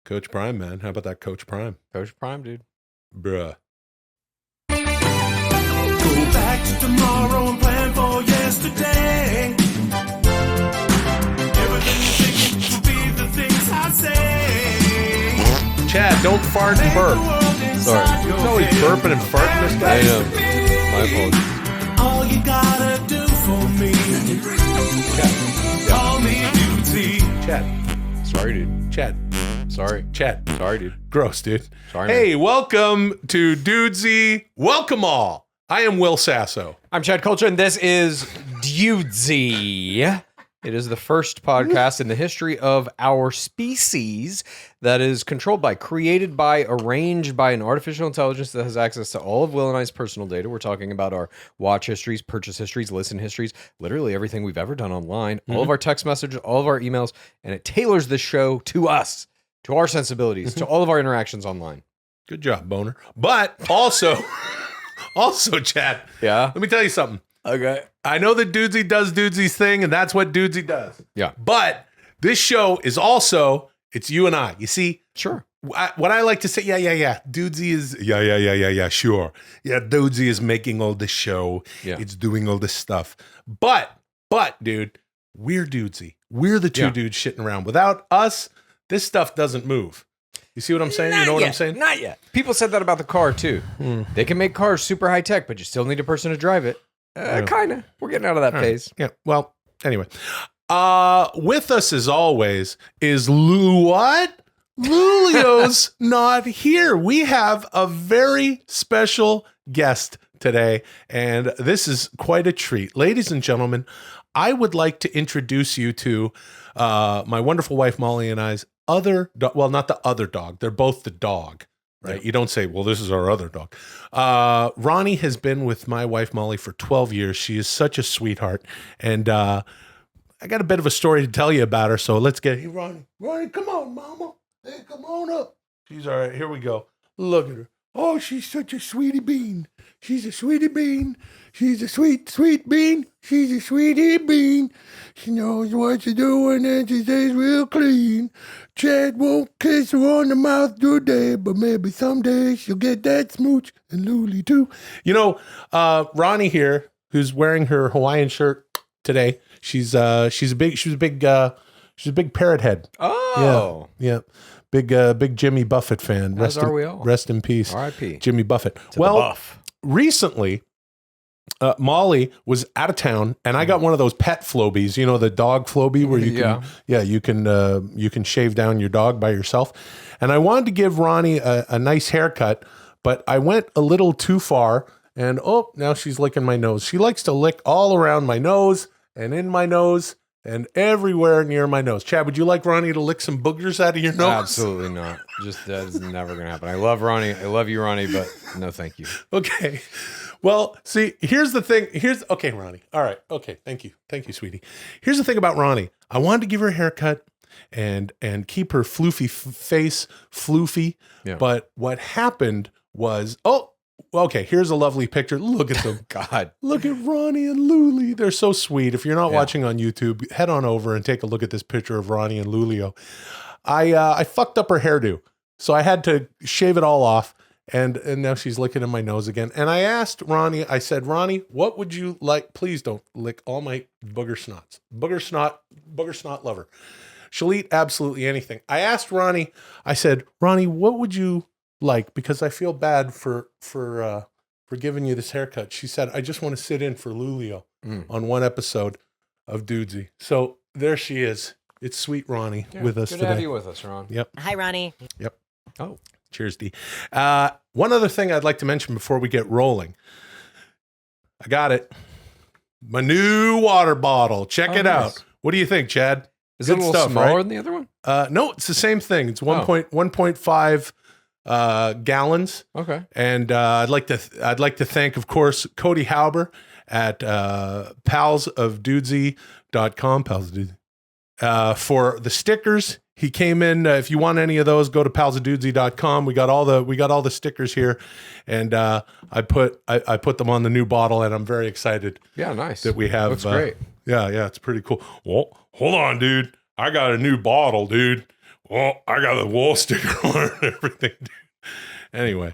Coach Prime, man. How about that Coach Prime? Coach Prime, dude. Bruh. Go back to tomorrow and plan for yesterday. Everything you think will be the things I say. Chad, don't fart and burp. Sorry. He's always burping and farting, this guy. I know. My apologies. All you gotta do for me. Call me Dudesy. Chad. Sorry, dude. Chad. Sorry. Chad. Sorry, dude. Gross, dude. Sorry, Hey, welcome to Dudesy. Welcome all. I am Will Sasso. I'm Chad Kultgen, and this is Dudesy. It is the first podcast in the history of our species that is controlled by, created by, arranged by an artificial intelligence that has access to all of Will and I's personal data. We're talking about our watch histories, purchase histories, listen histories, literally everything we've ever done online, all of our text messages, all of our emails, and it tailors this show to us, to our sensibilities, to all of our interactions online. Good job, boner. But also, Chad, Yeah. let me tell you something. Okay. I know that Dudesy does Dudesy's thing, and that's what Dudesy does. Yeah. But this show is also, it's you and I. You see, Sure. what I like to say, yeah. Dudesy is, sure. Yeah, Dudesy is making all this show. Yeah. It's doing all this stuff. But, dude, we're Dudesy. We're the two dudes shitting around. Without us, this stuff doesn't move. You see what I'm saying? You know what I'm saying? Not yet. People said that about the car, too. They can make cars super high tech, but you still need a person to drive it. Kind of. We're getting out of that phase. Yeah. Well, anyway. With us as always is what? Lulio's not here. We have a very special guest today, and this is quite a treat. Ladies and gentlemen, I would like to introduce you to my wonderful wife Molly and I's other dog. Well, not the other dog. They're both the dog. Right. You don't say, well, this is our other dog. Ronnie has been with my wife, Molly, for 12 years. She is such a sweetheart. And I got a bit of a story to tell you about her. So let's get, hey, Ronnie, come on, mama. Hey, come on up. She's all right. Here we go. Look at her. Oh, she's such a sweetie bean. She's a sweetie bean. She's a sweet, sweet bean. She's a sweetie bean. She knows what she's doing and she stays real clean. Chad won't kiss her on the mouth today, but maybe someday she'll get that smooch and Luli too. You know, Ronnie here, who's wearing her Hawaiian shirt today. She's a big parrot head. Oh. Yeah. Big Jimmy Buffett fan. As are we all. Rest in peace. R.I.P. Jimmy Buffett. To the buff. Recently, Molly was out of town, and I got one of those pet Flobies. You know, the dog Flobie where you can shave down your dog by yourself. And I wanted to give Ronnie a nice haircut, but I went a little too far, and now she's licking my nose. She likes to lick all around my nose and in my nose and everywhere near my nose. Chad, would you like Ronnie to lick some boogers out of your nose? Absolutely not. Just that's never going to happen. I love Ronnie. I love you, Ronnie, but no thank you. Okay. Well, see, here's the thing. Okay, Ronnie. All right. Okay. Thank you. Thank you, sweetie. Here's the thing about Ronnie. I wanted to give her a haircut and keep her floofy face floofy. Yeah. But what happened was, okay, here's a lovely picture. Look at them. God. Look at Ronnie and Luli. They're so sweet. If you're not watching on YouTube, head on over and take a look at this picture of Ronnie and Lulio. I fucked up her hairdo, so I had to shave it all off. And now she's licking in my nose again. And I asked Ronnie, I said, Ronnie, what would you like? Please don't lick all my booger snots. Booger snot lover. She'll eat absolutely anything. I asked Ronnie, I said, Ronnie, what would you like? Because I feel bad for giving you this haircut. She said, I just want to sit in for Lulio on one episode of Dudesy. So there she is. It's sweet Ronnie with us today. Good today. to have you with us, Ron. Yep. Hi, Ronnie. Yep. Oh. Cheers, D. One other thing I'd like to mention before we get rolling. I got it. My new water bottle. Check it out. What do you think, Chad? Is it a little smaller than the other one? No, it's the same thing. It's 1.5 gallons. Okay. And I'd like to thank, of course, Cody Hauber at palsofdudesy.com. Pals of Dudesy. For the stickers. He came in. If you want any of those, go to palsofdudesy.com. We got all the stickers here, and I put them on the new bottle, and I'm very excited. Yeah, nice. That we have. Looks great. Yeah, it's pretty cool. Well, hold on, dude. I got a new bottle, dude. Oh, I got a wall sticker on and everything. Dude. Anyway,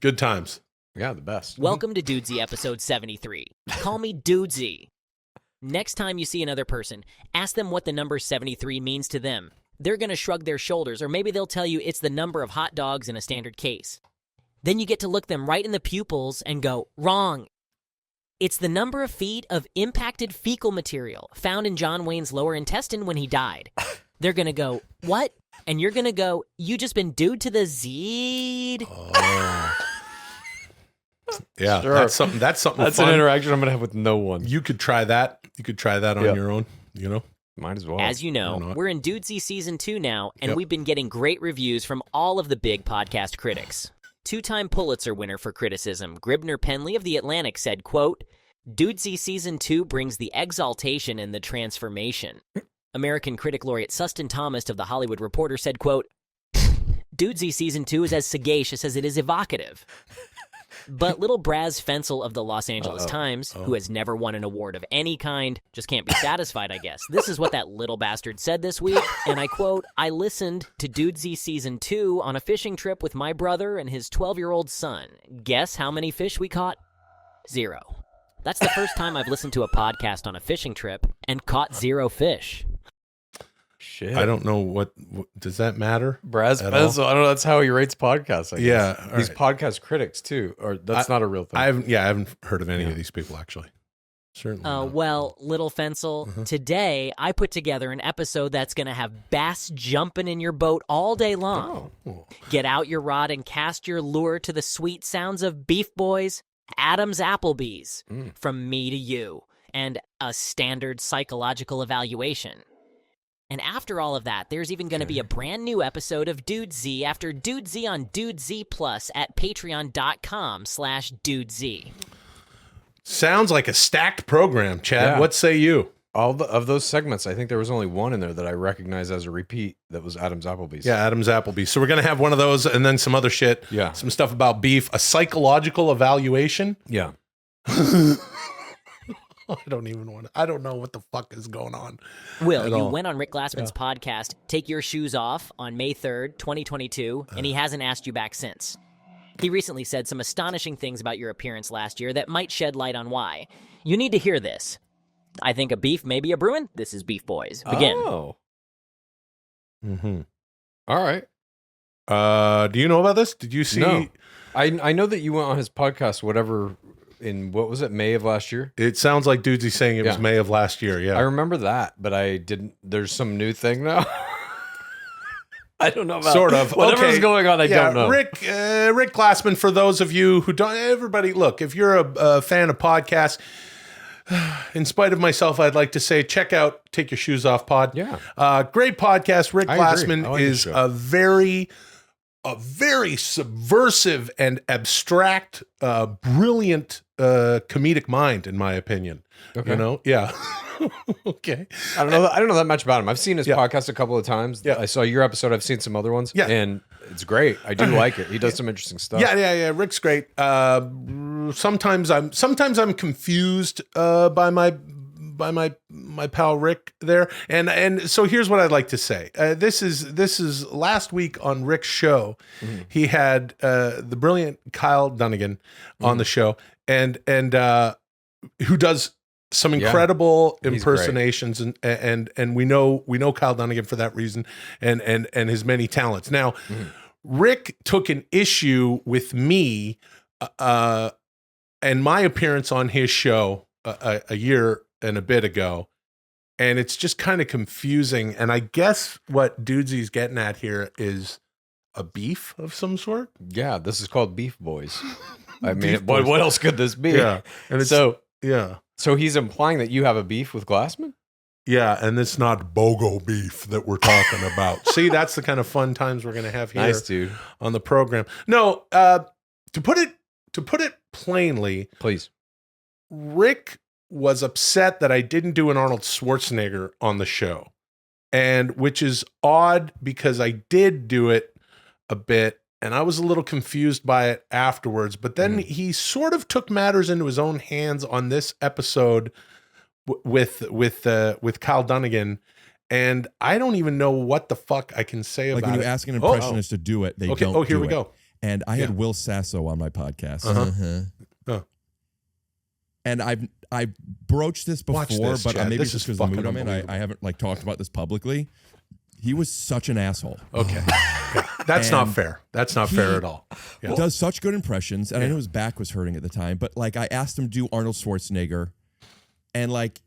good times. Yeah, the best. Welcome to Dudesy episode 73. Call me Dudesy. Next time you see another person, ask them what the number 73 means to them. They're going to shrug their shoulders, or maybe they'll tell you it's the number of hot dogs in a standard case. Then you get to look them right in the pupils and go, wrong. It's the number of feet of impacted fecal material found in John Wayne's lower intestine when he died. They're going to go, what? And you're going to go, you just been dude to the Z'd. Oh. Yeah, Sure. that's something. That's That's fun. an interaction I'm gonna have with no one. You could try that. You could try that on Yep. your own. You know. Might as well. As you Why know, not? we're in Dudesy Season 2 now, and Yep. we've been getting great reviews from all of the big podcast critics. Two-time Pulitzer winner for criticism, Gribner Penley of The Atlantic said, quote, Dudesy Season 2 brings the exaltation and the transformation. American critic laureate Sustin Thomas of The Hollywood Reporter said, quote, Dudesy Season 2 is as sagacious as it is evocative. But little Braz Fensel of the Los Angeles Times, who has never won an award of any kind, just can't be satisfied, I guess. This is what that little bastard said this week, and I quote, I listened to Dudesy Season 2 on a fishing trip with my brother and his 12-year-old son. Guess how many fish we caught? 0. That's the first time I've listened to a podcast on a fishing trip and caught 0 fish. Shit. I don't know what does that matter? Braz at Fensel. I don't know. That's how he rates podcasts. I guess. Yeah, all These right. podcast critics too. Or that's not a real thing. I haven't heard of any of these people actually. Certainly. not. Well, little Fensel, today I put together an episode that's going to have bass jumping in your boat all day long. Oh. Get out your rod and cast your lure to the sweet sounds of Beef Boyz, Adam's Applebees, from me to you, and a standard psychological evaluation. And after all of that, there's even going to be a brand new episode of Dudesy after Dudesy on Dudesy Plus at patreon.com/Dudesy. Sounds like a stacked program, Chad. Yeah. What say you? All of those segments, I think there was only one in there that I recognize as a repeat. That was Adam's Applebee's. Yeah, Adam's Applebee. So we're gonna have one of those, and then some other shit. Yeah. Some stuff about beef, a psychological evaluation. Yeah. I don't know what the fuck is going on. Will, At you all. went on Rick Glassman's podcast, Take Your Shoes Off, on May 3rd, 2022, and he hasn't asked you back since. He recently said some astonishing things about your appearance last year that might shed light on why. You need to hear this. I think a beef may be a brewing. This is Beef Boyz. Begin. Oh. Mm-hmm. All right. Do you know about this? Did you see? No. I know that you went on his podcast, whatever, in what was it, May of last year? It sounds like Dudesy saying it was Yeah. May of last year. Yeah. I remember that, but I didn't. There's some new thing now. I don't know about Sort of. whatever's Okay. going on. I don't know. Rick Glassman, for those of you who don't, everybody, look, if you're a fan of podcasts, in spite of myself, I'd like to say, check out Take Your Shoes Off pod. Yeah. Great podcast. Rick I agree. I Glassman like his is show. a very subversive and abstract, brilliant comedic mind, in my opinion. Okay. You know? Yeah. Okay. I don't know that much about him. I've seen his Yeah. podcast a couple of times. Yeah. I saw your episode. I've seen some other ones. Yeah. And it's great. I do like it. He does some interesting stuff. Yeah. Rick's great. Sometimes I'm confused by my pal Rick there, and so here's what I'd like to say. This is last week on Rick's show. He had the brilliant Kyle Dunnigan on the show, and who does some incredible He's impersonations, and we know Kyle Dunnigan for that reason, and his many talents. Now, Rick took an issue with me and my appearance on his show a year and a bit ago, and it's just kind of confusing. And I guess what Dudesy's getting at here is a beef of some sort. Yeah, this is called Beef Boyz. I mean, Beef Boyz. what else could this be? Yeah, and it's So yeah, he's implying that you have a beef with Glassman? and it's not BOGO beef that we're talking about. See, that's the kind of fun times we're gonna have here Nice, dude. on the program. No, to put it plainly, Please. Rick was upset that I didn't do an Arnold Schwarzenegger on the show, and which is odd because I did do it a bit, and I was a little confused by it afterwards. But then he sort of took matters into his own hands on this episode with Kyle Dunnigan, and I don't even know what the fuck I can say Like about when it. you ask an impressionist to do it, they Okay. don't. Oh, here do we it. go. And I had Will Sasso on my podcast. Oh. And I've broached this before, Watch this, but Chad. maybe This just is because of the mood fucking I'm in, unbelievable. I haven't like talked about this publicly. He was such an asshole. Okay. That's not And fair. That's not fair at all. Yeah. Does such good impressions, and I know his back was hurting at the time, but like I asked him to do Arnold Schwarzenegger, and like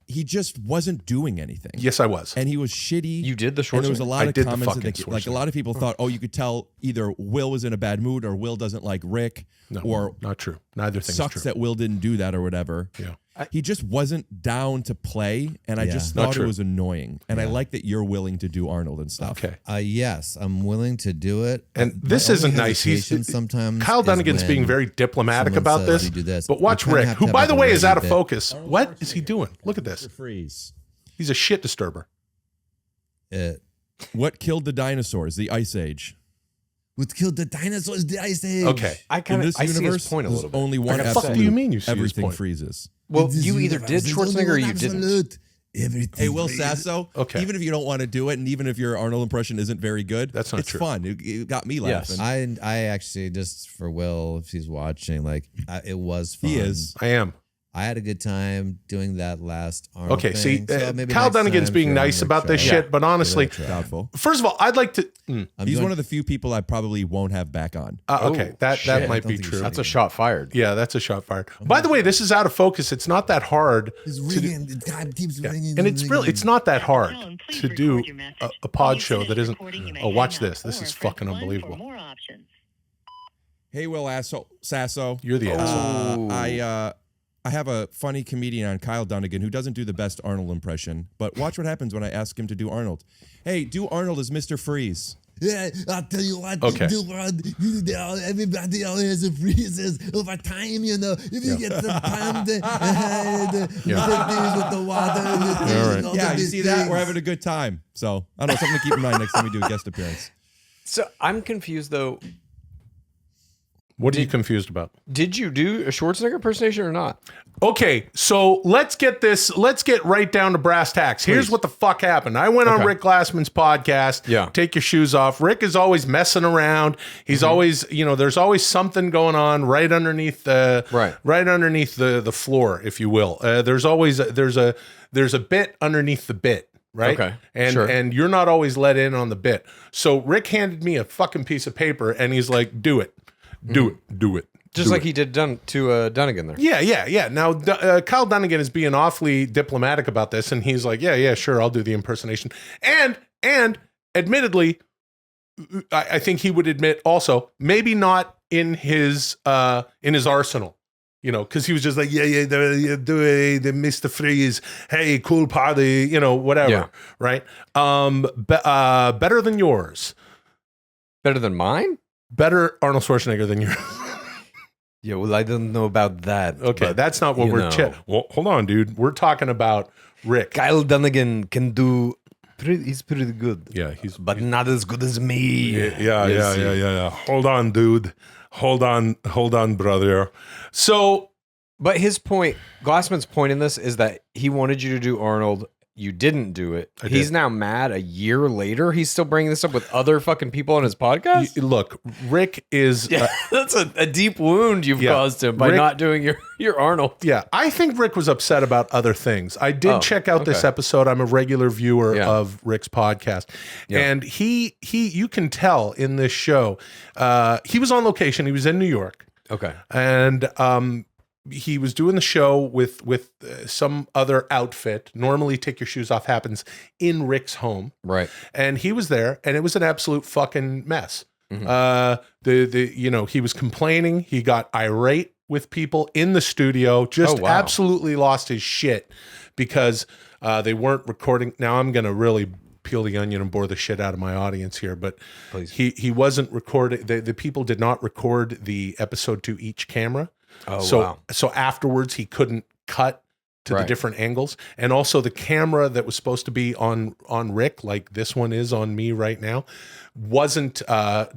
he just wasn't doing anything. Yes, I was. And he was shitty. You did the And there was a Schwarzenegger? lot I of did the comments that fucking like a lot of people thought, you could tell either Will was in a bad mood or Will doesn't like Rick, No, or not true. Neither thing is sucks true. that Will didn't do that or whatever. Yeah. He just wasn't down to play, and I just Not thought it true. was annoying. And I like that you're willing to do Arnold and stuff. Okay. Yes, I'm willing to do it. And My this only isn't nice. hesitation sometimes Kyle is Dunnigan's when being very diplomatic someone about says this. you do this. But watch You kinda Rick, have who to by have the a way is ready out of bit. focus. What is he doing? Look at this. Freeze. He's a shit disturber. What killed the dinosaurs? The Ice Age. What killed the dinosaurs? The Ice Age. Okay. I In kind of this I see universe, his point a there's little bit. only one What the fuck absolute. do you mean you see his everything point? freezes. Well, This you is either the did absolute Schwarzenegger or you didn't. absolute. Everything. Hey, Will freezes. Sasso. Okay. Even if you don't want to do it, and even if your Arnold impression isn't very good, That's not it's true. fun. It got me Yes. laughing. I actually, just for Will, if he's watching, like it was fun. He is. I am. I had a good time doing that last Arnold Okay, see, thing. So maybe Kyle next Dunnigan's time, being sure, nice I'm gonna about this try. shit, but honestly, Give it a try. Doubtful. first of all, I'd like to. I'm He's doing- one of the few people I probably won't have back on. Okay, that shit. might Don't be think true. so. That's a shot fired. Yeah, that's a shot fired. By the way, this is out of focus. It's not that hard. It's to do- ringing. The time keeps ringing. And it's really, it's not that hard Tone, please to do record your message. a pod When you show finish that isn't. recording, you may Oh, watch hang up this. This or is press fucking 1 for unbelievable. more options. Hey, Will Sasso. You're the asshole. I have a funny comedian on, Kyle Dunnigan, who doesn't do the best Arnold impression. But watch what happens when I ask him to do Arnold. Hey, do Arnold as Mr. Freeze. Yeah, I'll tell you what. Okay. Everybody always freezes over time, you know. If you get some time to with the water. right. Yeah, you see that? We're having a good time. So, I don't know, something to keep in mind next time we do a guest appearance. So I'm confused though. What are you confused about? Did you do a Schwarzenegger impersonation or not? Okay, so let's get right down to brass tacks. Here's Please. what the fuck happened. I went on Okay. Rick Glassman's podcast. Yeah. Take your shoes off. Rick is always messing around. He's always, there's always something going on right underneath the floor, if you will. There's always there's a bit underneath the bit. Right. Okay, And sure. and you're not always let in on the bit. So Rick handed me a fucking piece of paper and he's like, do it. Do it. Just like he did to Dunnigan there. Yeah. Now, Kyle Dunnigan is being awfully diplomatic about this, and he's like, yeah, sure, I'll do the impersonation. And admittedly, I think he would admit also, maybe not in his arsenal, because he was just like, do the Mr. Freeze, hey, cool party, whatever, Yeah. right? Better than yours. Better than mine? Better Arnold Schwarzenegger than yours. Yeah, well, I don't know about that. Okay, but, that's not what you we're. know. Well, hold on, dude. We're talking about Rick. Kyle Dunnigan can do. He's pretty good. Yeah, he's. But not as good as me. Yeah. Hold on, dude. Hold on, brother. So, But his point, Glassman's point in this is that he wanted you to do Arnold. You didn't do it. I He's did. now mad a year later. He's still bringing this up with other fucking people on his podcast. look, Rick is. Yeah, that's a deep wound you've Yeah. caused him by Rick- not doing your Arnold. Yeah, I think Rick was upset about other things. I did Oh, check out this okay. episode. I'm a regular viewer Yeah. of Rick's podcast, Yeah. and he you can tell in this show, he was on location. He was in New York. Okay. And he was doing the show with some other outfit. Normally, Take Your Shoes Off happens in Rick's home, Right. and he was there, and it was an absolute fucking mess. He was complaining. He got irate with people in the studio. Just Oh, wow. absolutely lost his shit because they weren't recording. Now I'm gonna really peel the onion and bore the shit out of my audience here, but Please. he wasn't recording. The people did not record the episode to each camera. Oh, so wow. so afterwards he couldn't cut to the Right. different angles, and also the camera that was supposed to be on Rick, like this one is on me right now, wasn't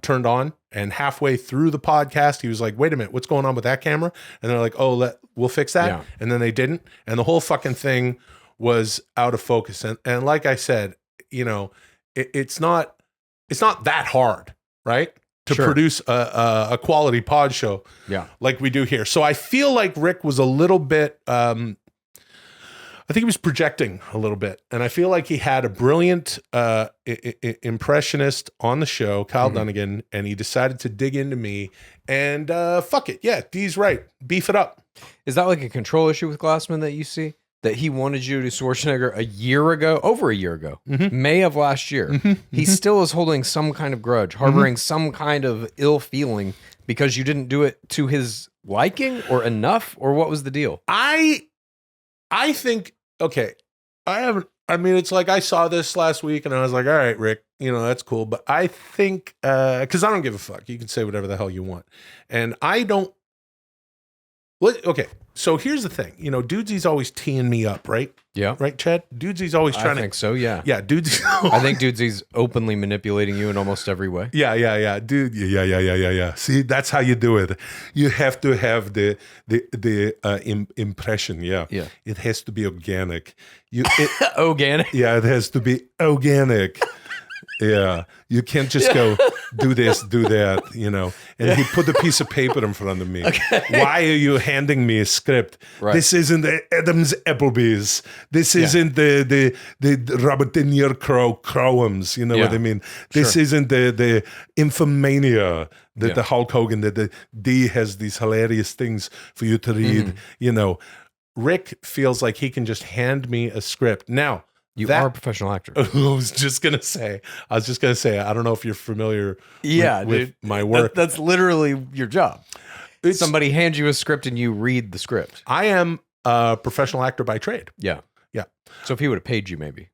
turned on. And halfway through the podcast, he was like, "Wait a minute, what's going on with that camera?" And they're like, "Oh, we'll fix that." Yeah. And then they didn't, and the whole fucking thing was out of focus. And like I said, you know, it's not that hard, right? To Sure. produce a quality pod show Yeah. like we do here. So I feel like Rick was a little bit, I think he was projecting a little bit. And I feel like he had a brilliant impressionist on the show, Kyle Dunnigan, and he decided to dig into me and fuck it. Yeah, Dee's right. Beef it up. Is that like a control issue with Glassman that you see? That he wanted you to Schwarzenegger over a year ago, May of last year. He still is holding some kind of grudge, harboring some kind of ill feeling because you didn't do it to his liking or enough, or what was the deal? I think, okay, I mean, it's like I saw this last week and I was like, all right, Rick, you know, that's cool. But I think, because I don't give a fuck. You can say whatever the hell you want. And I don't, okay, so here's the thing. You know, Dudesy's always teeing me up, right? Yeah. Right, Chad? Dudesy's always trying I think so, yeah. Yeah, Dudesy. I think Dudesy's openly manipulating you in almost every way. Yeah. Dude, yeah. See, that's how you do it. You have to have the impression, yeah. Yeah. It has to be organic. Organic. Yeah, it has to be organic. Yeah, you can't just go do this, do that, you know. And he put a piece of paper in front of me. Okay. Why are you handing me a script? Right. This isn't the Adams Applebees. This isn't the Robert De Niro Crowhams. You know what I mean? This isn't the Infomania. The Hulk Hogan. The D has these hilarious things for you to read. You know, Rick feels like he can just hand me a script now. You are a professional actor. I was just gonna say. I don't know if you're familiar. with dude. my work. That's literally your job. Somebody hands you a script and you read the script. I am a professional actor by trade. Yeah. Yeah. So if he would have paid you, maybe.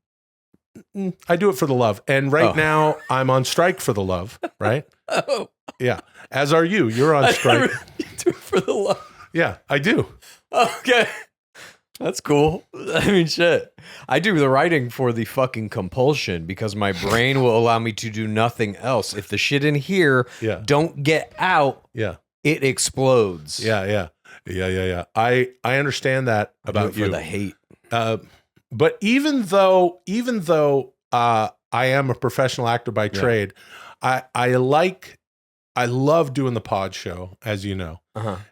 I do it for the love, and right now I'm on strike for the love. Right? Oh. Yeah. As are you. You're on strike. You do it for the love. Yeah, I do. Okay. That's cool. I mean, shit. I do the writing for the fucking compulsion because my brain will allow me to do nothing else. If the shit in here don't get out, it explodes. Yeah. I understand that about you. For the hate. But even though I am a professional actor by trade, I love doing the pod show, as you know.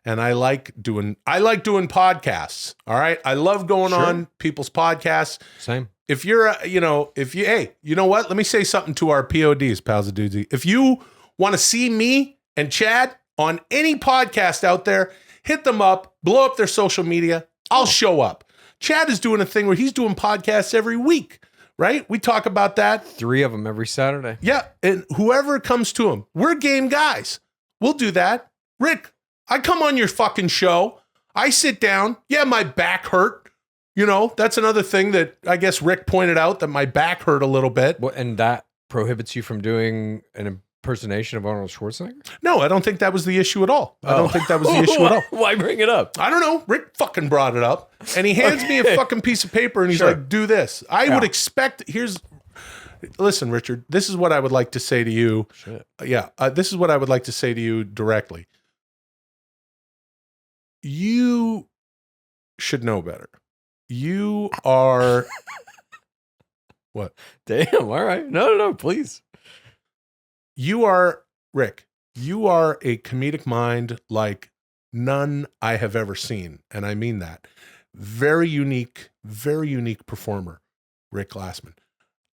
And I like doing podcasts. All right. I love going on people's podcasts. Same. If you're, hey, you know what? Let me say something to our PODs, pals of Dudesy. If you want to see me and Chad on any podcast out there, hit them up, blow up their social media. I'll show up. Chad is doing a thing where he's doing podcasts every week. Right? We talk about that. 3 of them every Saturday. Yeah. And whoever comes to him, we're game guys. We'll do that. Rick, I come on your fucking show. I sit down. Yeah, my back hurt. You know, that's another thing that I guess Rick pointed out, that my back hurt a little bit. And that prohibits you from doing an impersonation of Arnold Schwarzenegger? No, I don't think that was the issue at all. I don't think that was the issue at all. Why bring it up? I don't know. Rick fucking brought it up. And he hands me a fucking piece of paper and he's like, do this. I would expect, listen, Richard, this is what I would like to say to you. This is what I would like to say to you directly. You should know better. You are... What? Damn, all right. No, please. You are, Rick, you are a comedic mind like none I have ever seen. And I mean that. Very unique performer, Rick Glassman.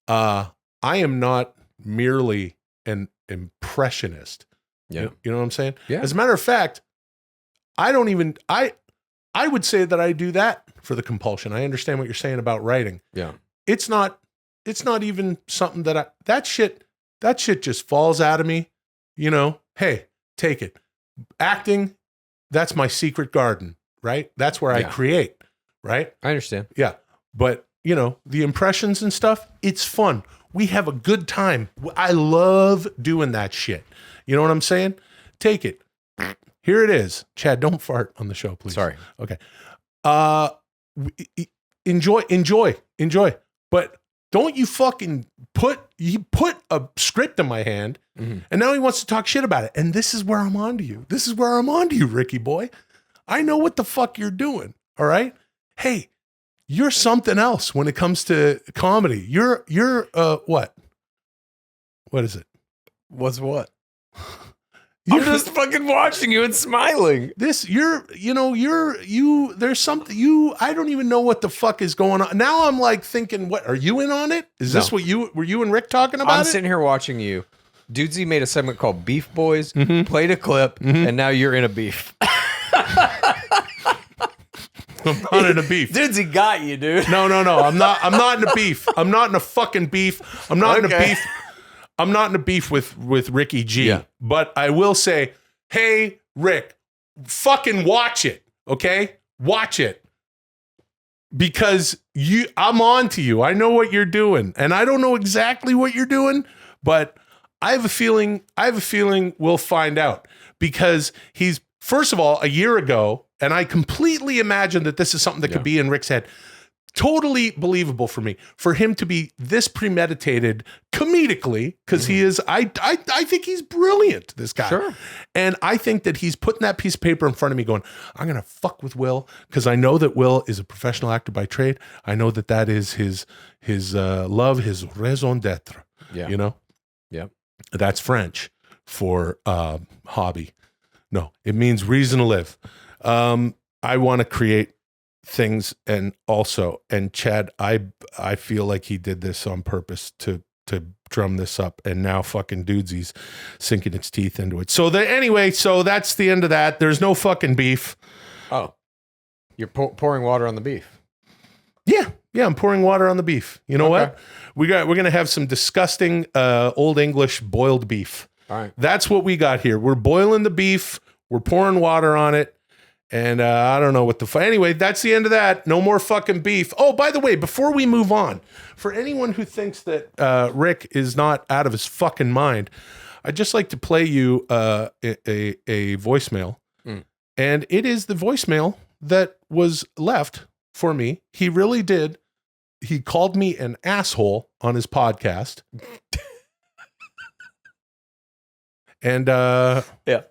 I am not merely an impressionist. Yeah. You know what I'm saying? Yeah. As a matter of fact, I would say that I do that for the compulsion. I understand what you're saying about writing. Yeah. It's not even something that shit just falls out of me. You know, hey, take it. Acting, that's my secret garden, right? That's where I create, right? I understand. Yeah. But, you know, the impressions and stuff, it's fun. We have a good time. I love doing that shit. You know what I'm saying? Take it. Here it is. Chad, don't fart on the show, please. Sorry. Okay. Enjoy. But don't you fucking put a script in my hand and now he wants to talk shit about it. And this is where I'm on to you. Ricky boy. I know what the fuck you're doing. All right. Hey, you're something else when it comes to comedy. You're what? What is it? What's what? I'm just fucking watching you and smiling. There's something I don't even know what the fuck is going on. Now I'm like thinking, what, are you in on it? Is this what were you and Rick talking about? I'm sitting here watching you. Dudesy made a segment called Beef Boyz, played a clip, and now you're in a beef. I'm not in a beef. Dudesy got you, dude. No. I'm not in a beef. I'm not in a fucking beef. I'm not in a beef. I'm not in a beef with Ricky G. Yeah. But I will say, hey, Rick, fucking watch it, okay? Watch it. Because I'm on to you. I know what you're doing. And I don't know exactly what you're doing, but I have a feeling we'll find out. Because he's, first of all, a year ago, and I completely imagine that this is something that could be in Rick's head. Totally believable for me, for him to be this premeditated comedically, because he is, I think he's brilliant, this guy. Sure. And I think that he's putting that piece of paper in front of me going, I'm going to fuck with Will, because I know that Will is a professional actor by trade. I know that is his love, his raison d'etre. Yeah. You know? Yeah. That's French for hobby. No, it means reason to live. I want to create things, and Chad, I feel like he did this on purpose to drum this up, and now fucking Dudesy's sinking its teeth into it. So that's the end of that. There's no fucking beef. Oh, you're pouring water on the beef. Yeah, I'm pouring water on the beef. You know what? We're gonna have some disgusting Old English boiled beef. All right, that's what we got here. We're boiling the beef. We're pouring water on it. And I don't know what the anyway, that's the end of that. No more fucking beef. Oh, by the way, before we move on, for anyone who thinks that Rick is not out of his fucking mind, I'd just like to play you a voicemail. And it is the voicemail that was left for me. He really did. He called me an asshole on his podcast. And yeah.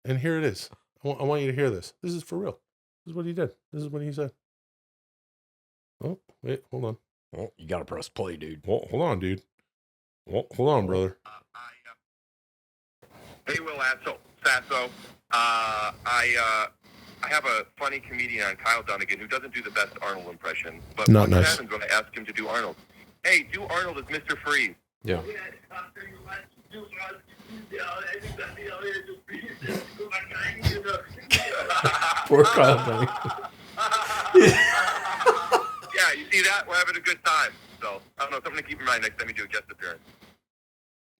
And here it is. I want you to hear this. This is for real. This is what he did. This is what he said. Oh, wait, hold on. Oh, you got to press play, dude. Hold on, dude. Hold on, brother. Hey, Will Sasso. I have a funny comedian on Kyle Dunnigan who doesn't do the best Arnold impression. But Not what nice. happens when I ask him to do Arnold? Hey, do Arnold as Mr. Freeze. Yeah. Poor Kyle Dunnigan. Yeah, you see that? We're having a good time. So, I don't know, something to keep in mind next time you do a guest appearance.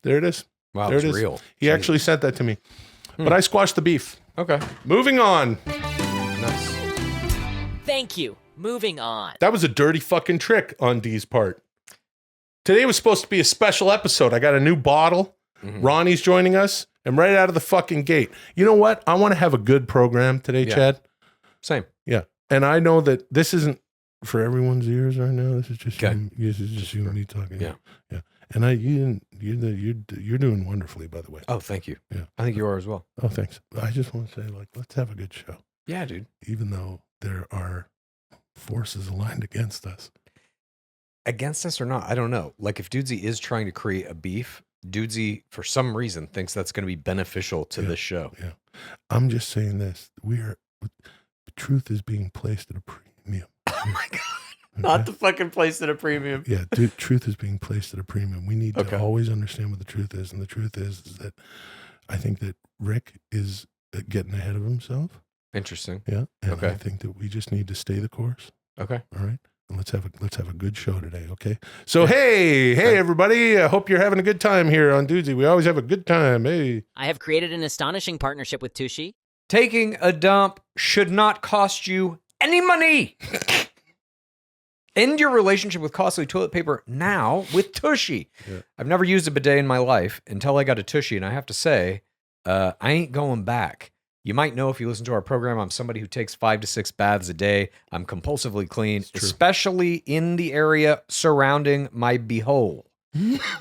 There it is. Wow, there it's it is. real. He actually sent that to me. But I squashed the beef. Okay. Moving on. Nice. Thank you. Moving on. That was a dirty fucking trick on D's part. Today was supposed to be a special episode. I got a new bottle. Ronnie's joining us. And right out of the fucking gate. You know what? I want to have a good program today, Chad. Same. Yeah. And I know that this isn't for everyone's ears right now. This is just Okay. this is just you and me talking. Yeah. Yeah. And you're doing wonderfully, by the way. Oh, thank you. Yeah. I think you are as well. Oh, thanks. I just want to say, let's have a good show. Yeah, dude. Even though there are forces aligned against us. Against us or not, I don't know. Like, if Dudesy is trying to create a beef, Dudesy, for some reason, thinks that's going to be beneficial to this show. Yeah. I'm just saying this. The truth is being placed at a premium. Oh, my God. Not the fucking place at a premium. Yeah, truth is being placed at a premium. We need to always understand what the truth is. And the truth is that I think that Rick is getting ahead of himself. Interesting. Yeah. And I think that we just need to stay the course. Okay. All right. And let's have a good show today, okay? So hey everybody! I hope you're having a good time here on Dudesy. We always have a good time. Hey, I have created an astonishing partnership with Tushy. Taking a dump should not cost you any money. End your relationship with costly toilet paper now with Tushy. Yeah. I've never used a bidet in my life until I got a Tushy, and I have to say, I ain't going back. You might know if you listen to our program, I'm somebody who takes 5 to 6 baths a day. I'm compulsively clean, especially in the area surrounding my beehole.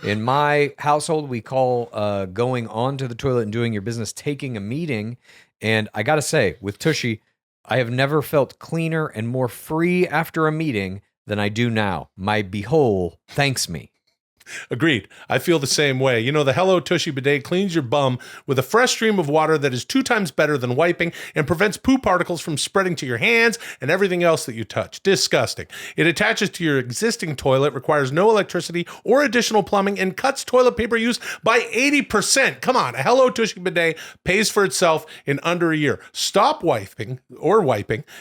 In my household, we call going onto the toilet and doing your business taking a meeting. And I got to say, with Tushy, I have never felt cleaner and more free after a meeting than I do now. My beehole thanks me. Agreed. I feel the same way. You know, the Hello Tushy bidet cleans your bum with a fresh stream of water that is 2 times better than wiping and prevents poo particles from spreading to your hands and everything else that you touch. Disgusting. It attaches to your existing toilet, requires no electricity or additional plumbing, and cuts toilet paper use by 80%. Come on, a Hello Tushy bidet pays for itself in under a year. Stop wiping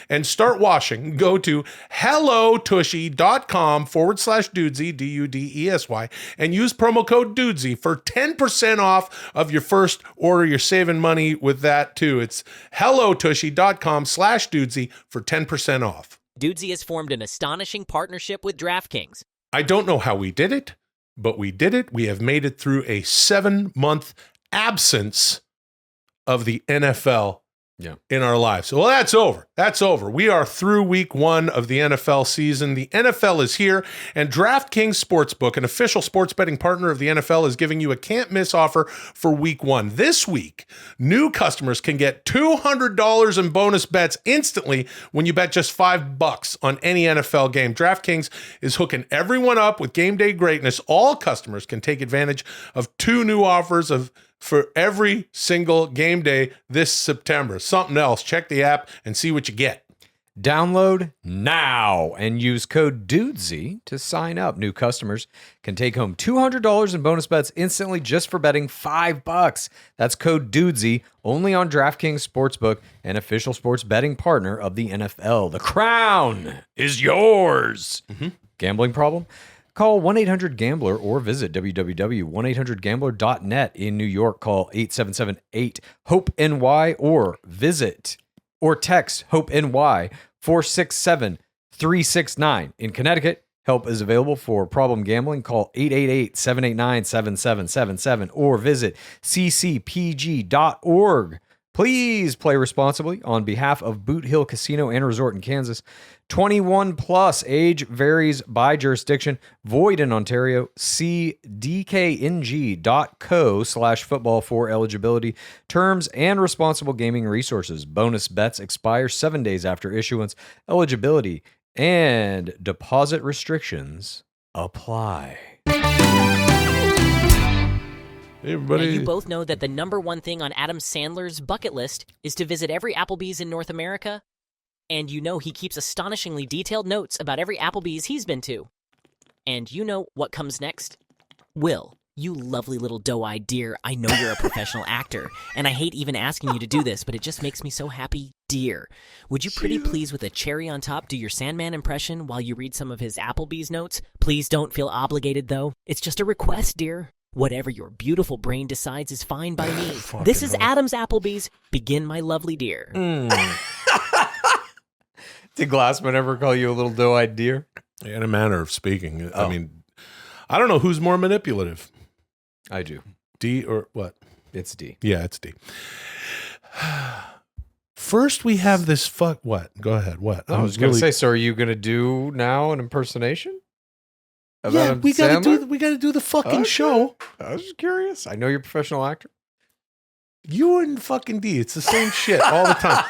and start washing. Go to hellotushy.com/Dudesy, Dudesy, and use promo code Dudesy for 10% off of your first order. You're saving money with that too. It's hellotushy.com/Dudesy for 10% off. Dudesy has formed an astonishing partnership with DraftKings. I don't know how we did it, but we did it. We have made it through a 7-month absence of the NFL in our lives. Well, that's over. That's over. We are through week 1 of the NFL season. The NFL is here, and DraftKings Sportsbook, an official sports betting partner of the NFL, is giving you a can't-miss offer for week 1. This week, new customers can get $200 in bonus bets instantly when you bet just $5 on any NFL game. DraftKings is hooking everyone up with game day greatness. All customers can take advantage of 2 new offers for every single game day this September. Something else. Check the app and see what you get. Download now and use code Dudesy to sign up. New customers can take home $200 in bonus bets instantly just for betting $5. That's code Dudesy only on DraftKings Sportsbook, an official sports betting partner of the NFL. The crown is yours. Gambling problem? Call 1-800-GAMBLER or visit www.1800gambler.net. In New York, call 877-8-HOPE-NY or text HOPE-NY 467-369. In Connecticut, help is available for problem gambling. Call 888-789-7777 or visit ccpg.org. Please play responsibly on behalf of Boot Hill Casino and Resort in Kansas. 21 plus, age varies by jurisdiction, void in Ontario. See dkng.co/football for eligibility, terms, and responsible gaming resources. Bonus bets expire 7 days after issuance. Eligibility and deposit restrictions apply. Hey, everybody. Now, you both know that the number one thing on Adam Sandler's bucket list is to visit every Applebee's in North America. And you know he keeps astonishingly detailed notes about every Applebee's he's been to. And you know what comes next? Will, you lovely little doe-eyed dear, I know you're a professional actor, and I hate even asking you to do this, but it just makes me so happy, dear. Would you pretty please, with a cherry on top, do your Sandman impression while you read some of his Applebee's notes? Please don't feel obligated, though. It's just a request, dear. Whatever your beautiful brain decides is fine by me. This is Adam's Applebee's. Begin, my lovely dear. Did Glassman ever call you a little doe-eyed deer? In a manner of speaking. I mean, I don't know who's more manipulative. I do. D or what? It's D. Yeah, it's D. First, we have this what? Go ahead. What? I was going to say, so are you going to do now an impersonation? Yeah, we got to do the fucking show. I was just curious. I know you're a professional actor. You and fucking D, it's the same shit all the time.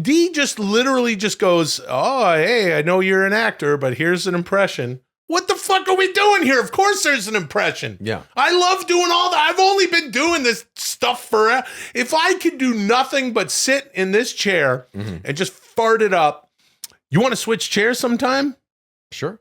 D just literally just goes, oh, hey, I know you're an actor, but here's an impression. What the fuck are we doing here? Of course there's an impression. Yeah. I love doing all that. I've only been doing this stuff for, if I could do nothing but sit in this chair and just fart it up. You want to switch chairs sometime? Sure.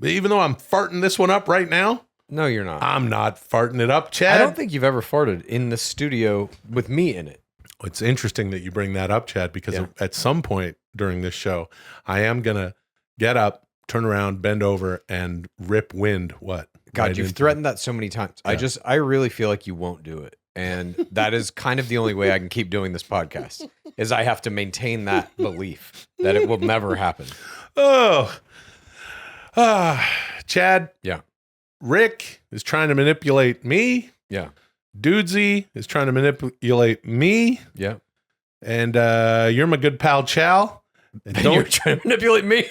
Even though I'm farting this one up right now? No, you're not. I'm not farting it up, Chad. I don't think you've ever farted in the studio with me in it. It's interesting that you bring that up, Chad, because at some point during this show, I am going to get up, turn around, bend over, and rip wind. What? God, right you've threatened that so many times. Yeah. I really feel like you won't do it. And that is kind of the only way I can keep doing this podcast, is I have to maintain that belief that it will never happen. Chad. Yeah. Rick is trying to manipulate me. Yeah. Dudesy is trying to manipulate me. Yeah. And you're my good pal, Chow. And you're trying to manipulate me?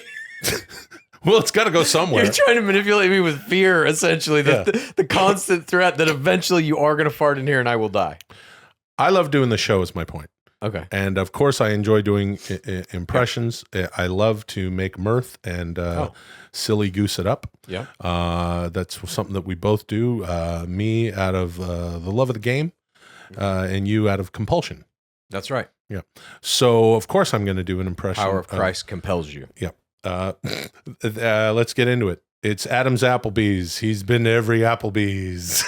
Well, it's got to go somewhere. You're trying to manipulate me with fear, essentially. The constant threat that eventually you are going to fart in here and I will die. I love doing the show is my point. Okay. And of course, I enjoy doing impressions. I love to make mirth and silly goose it up. Yeah. That's something that we both do. Me out of the love of the game, and you out of compulsion. That's right. Yeah. So of course, I'm going to do an impression. Power of Christ compels you. Yeah. Let's get into it. It's Adam's Applebees. He's been to every Applebees.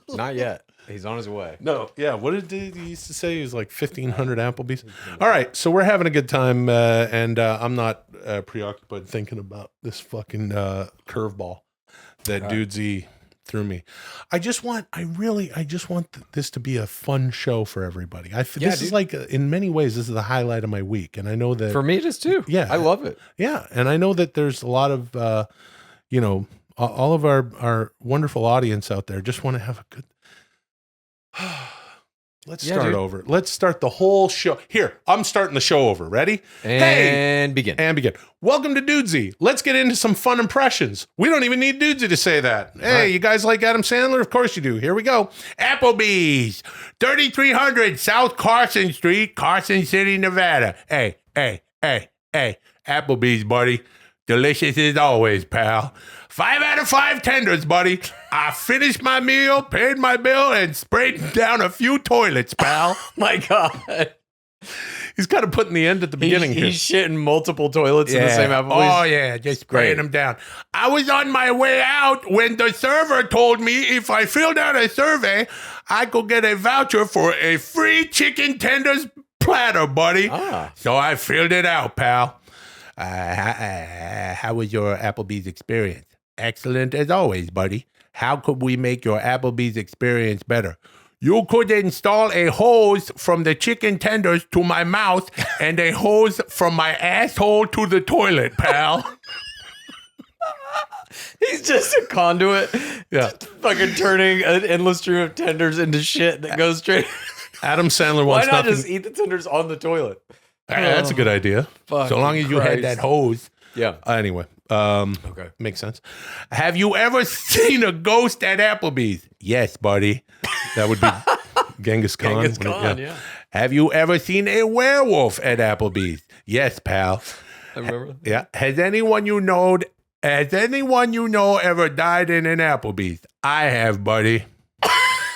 Not yet. He's on his way. No, yeah. What did he used to say? He was like 1,500 Applebee's. All right, so we're having a good time, and I'm not preoccupied thinking about this fucking curveball that Dudesy threw me. I just want this to be a fun show for everybody. This is like, in many ways, this is the highlight of my week, and I know that For me, it is too. Yeah. I love it. Yeah, and I know that there's a lot of, all of our wonderful audience out there just want to have a good. Let's start over. Let's start the whole show. Here, I'm starting the show over. Ready? And begin. And begin. Welcome to Dudesy. Let's get into some fun impressions. We don't even need Dudesy to say that. Hey, you guys like Adam Sandler? Of course you do. Here we go. Applebees, 3300 South Carson Street, Carson City, Nevada. Hey. Applebees, buddy. Delicious as always, pal. 5 out of 5 tenders, buddy. I finished my meal, paid my bill, and sprayed down a few toilets, pal. My God. He's kind of putting the end at the beginning here. He's shitting multiple toilets in the same Applebee's. Oh, yeah, just spraying them down. I was on my way out when the server told me if I filled out a survey, I could get a voucher for a free chicken tenders platter, buddy. So I filled it out, pal. How was your Applebee's experience? Excellent as always, buddy. How could we make your Applebee's experience better? You could install a hose from the chicken tenders to my mouth and a hose from my asshole to the toilet, pal. He's just a conduit. Yeah. Fucking turning an endless stream of tenders into shit that goes straight. Adam Sandler Why wants not nothing. just eat the tenders on the toilet? That's a good idea. So long as you had Christ. that hose. Yeah. Anyway, Okay. makes sense. Have you ever seen a ghost at Applebee's? Yes, buddy. That would be Genghis Khan. Genghis Khan, yeah. Have you ever seen a werewolf at Applebee's? Yes, pal. I remember. Yeah. Has anyone you know ever died in an Applebee's? I have, buddy.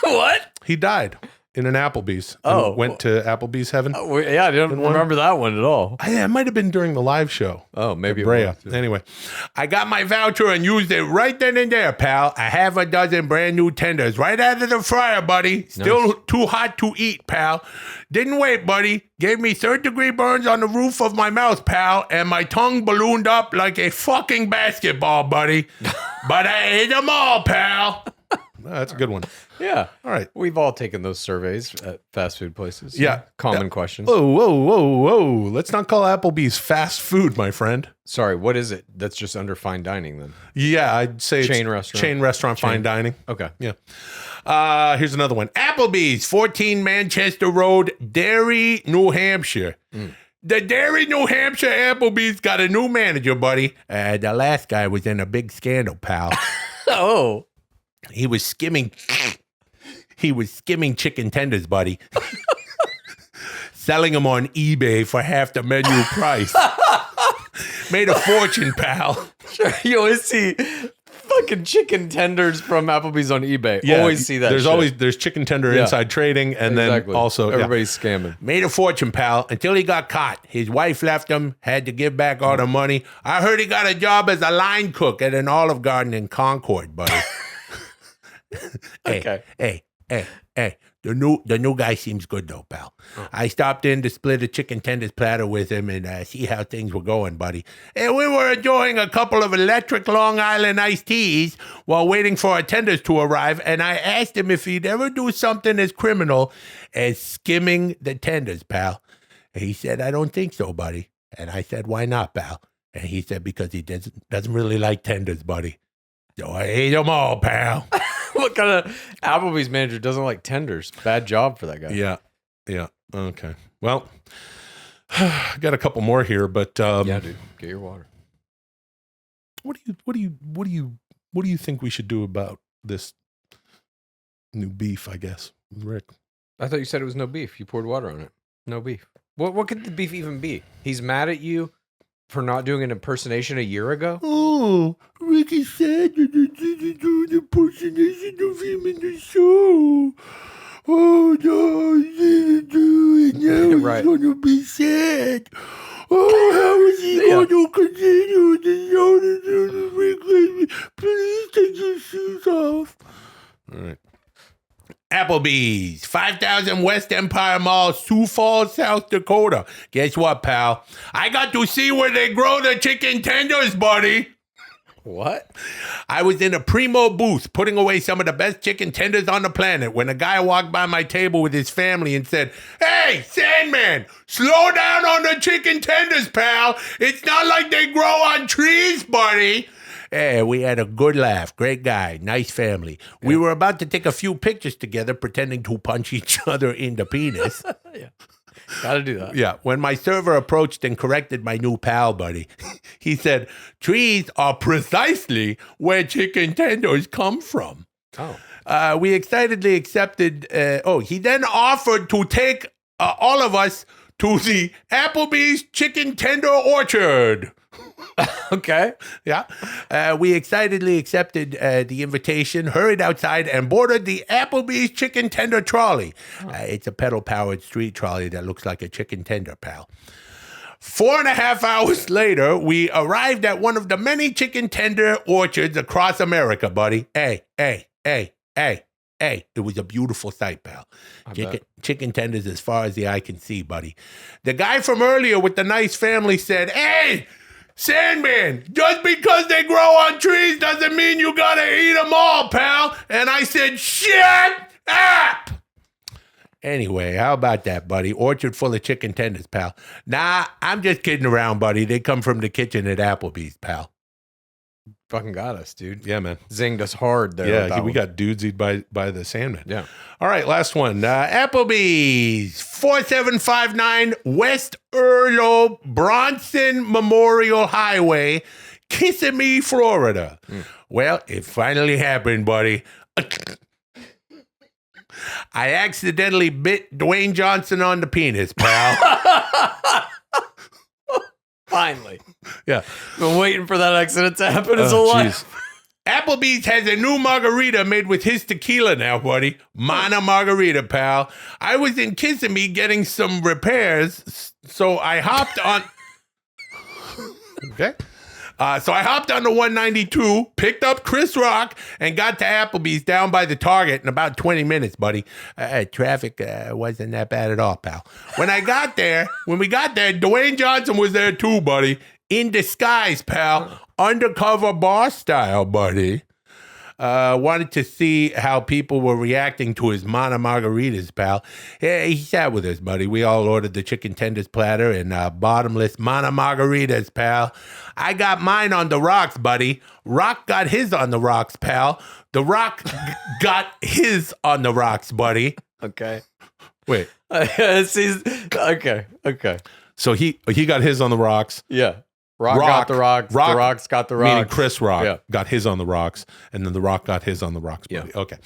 What? He died in an Applebee's. Oh. And went to Applebee's heaven. Oh, yeah, I didn't remember that one at all. It might have been during the live show. Oh, maybe it Brea. was, yeah. Anyway, I got my voucher and used it right then and there, pal. I have a dozen brand new tenders right out of the fryer, buddy. Still too hot to eat, pal. Didn't wait, buddy. Gave me third-degree burns on the roof of my mouth, pal, and my tongue ballooned up like a fucking basketball, buddy. But I ate them all, pal. That's a good one. Yeah. All right. We've all taken those surveys at fast food places. Yeah. Common questions. Whoa. Let's not call Applebee's fast food, my friend. Sorry, what is it that's just under fine dining then? Yeah, I'd say it's Chain restaurant. Chain restaurant, fine dining. Okay. Yeah. Here's another one. Applebee's, 14 Manchester Road, Derry, New Hampshire. The Derry, New Hampshire Applebee's got a new manager, buddy. The last guy was in a big scandal, pal. Oh. He was skimming chicken tenders, buddy. Selling them on eBay for half the menu price. Made a fortune, pal. Sure, you always see fucking chicken tenders from Applebee's on eBay. Yeah, Always see that. There's chicken tender inside trading, and then also everybody's scamming. Made a fortune, pal, until he got caught. His wife left him, had to give back all the money. I heard he got a job as a line cook at an Olive Garden in Concord, buddy. Okay. Hey. The new guy seems good though, pal. I stopped in to split a chicken tenders platter with him and see how things were going, buddy. And we were enjoying a couple of electric Long Island iced teas while waiting for our tenders to arrive. And I asked him if he'd ever do something as criminal as skimming the tenders, pal. And he said, I don't think so, buddy. And I said, why not, pal? And he said, because he doesn't really like tenders, buddy. So I ate them all, pal. What kind of Applebee's manager doesn't like tenders? Bad job for that guy. Yeah. Okay. Well, I got a couple more here, but Yeah, dude. Get your water. What do you think we should do about this new beef? I guess, Rick. I thought you said it was no beef. You poured water on it. No beef. What could the beef even be? He's mad at you for not doing an impersonation a year ago? Oh, Ricky said that you didn't do an impersonation of him in the show. Oh, no, he didn't do it. Now Right. he's going to be sad. Oh, how is he going to continue to show to do the Rick Glassman? Please take your shoes off. All right. Applebees, 5000 West Empire Mall, Sioux Falls, South Dakota. Guess what, pal? I got to see where they grow the chicken tenders, buddy. What? I was in a primo booth putting away some of the best chicken tenders on the planet when a guy walked by my table with his family and said, "Hey, Sandman, slow down on the chicken tenders, pal. It's not like they grow on trees, buddy." Hey, we had a good laugh. Great guy. Nice family. We were about to take a few pictures together pretending to punch each other in the penis. Gotta do that. Yeah, when my server approached and corrected my new pal, buddy, he said, "Trees are precisely where chicken tenders come from." Oh. We excitedly accepted. He then offered to take all of us to the Applebee's chicken tender orchard. Okay. Yeah. We excitedly accepted the invitation, hurried outside, and boarded the Applebee's chicken tender trolley. It's a pedal-powered street trolley that looks like a chicken tender, pal. 4.5 hours later, we arrived at one of the many chicken tender orchards across America, buddy. Hey. It was a beautiful sight, pal. Chicken tenders as far as the eye can see, buddy. The guy from earlier with the nice family said, "Hey, Sandman, just because they grow on trees doesn't mean you gotta eat them all, pal." And I said, "Shut up!" Anyway, how about that, buddy? Orchard full of chicken tenders, pal. Nah, I'm just kidding around, buddy. They come from the kitchen at Applebee's, pal. Fucking got us, dude. Yeah, man. Zinged us hard there. Yeah, we got dudesied by the Sandman. Yeah. All right, last one. Applebee's, 4759 West Earlo Bronson Memorial Highway, Kissimmee, Florida. Well, it finally happened, buddy. I accidentally bit Dwayne Johnson on the penis, pal. Finally. Yeah. Been waiting for that accident to happen his whole life. Applebee's has a new margarita made with his tequila now, buddy. Mana margarita, pal. I was in Kissimmee getting some repairs, so I hopped on... Okay. So I hopped on the 192, picked up Chris Rock, and got to Applebee's down by the Target in about 20 minutes, buddy. Traffic wasn't that bad at all, pal. When we got there, Dwayne Johnson was there too, buddy. In disguise, pal. Undercover boss style, buddy. Wanted to see how people were reacting to his Mana Margaritas, pal. He sat with us, buddy. We all ordered the chicken tenders platter and bottomless Mana Margaritas, pal. I got mine on the rocks, buddy. Rock got his on the rocks, pal. The Rock got his on the rocks, buddy. Okay. Wait. Okay. So he got his on the rocks. Yeah. Rock got the rocks. The Rock's got the rocks. Meaning Chris Rock Yeah. got his on the rocks, and then the Rock got his on the rocks, buddy. Yeah. Okay.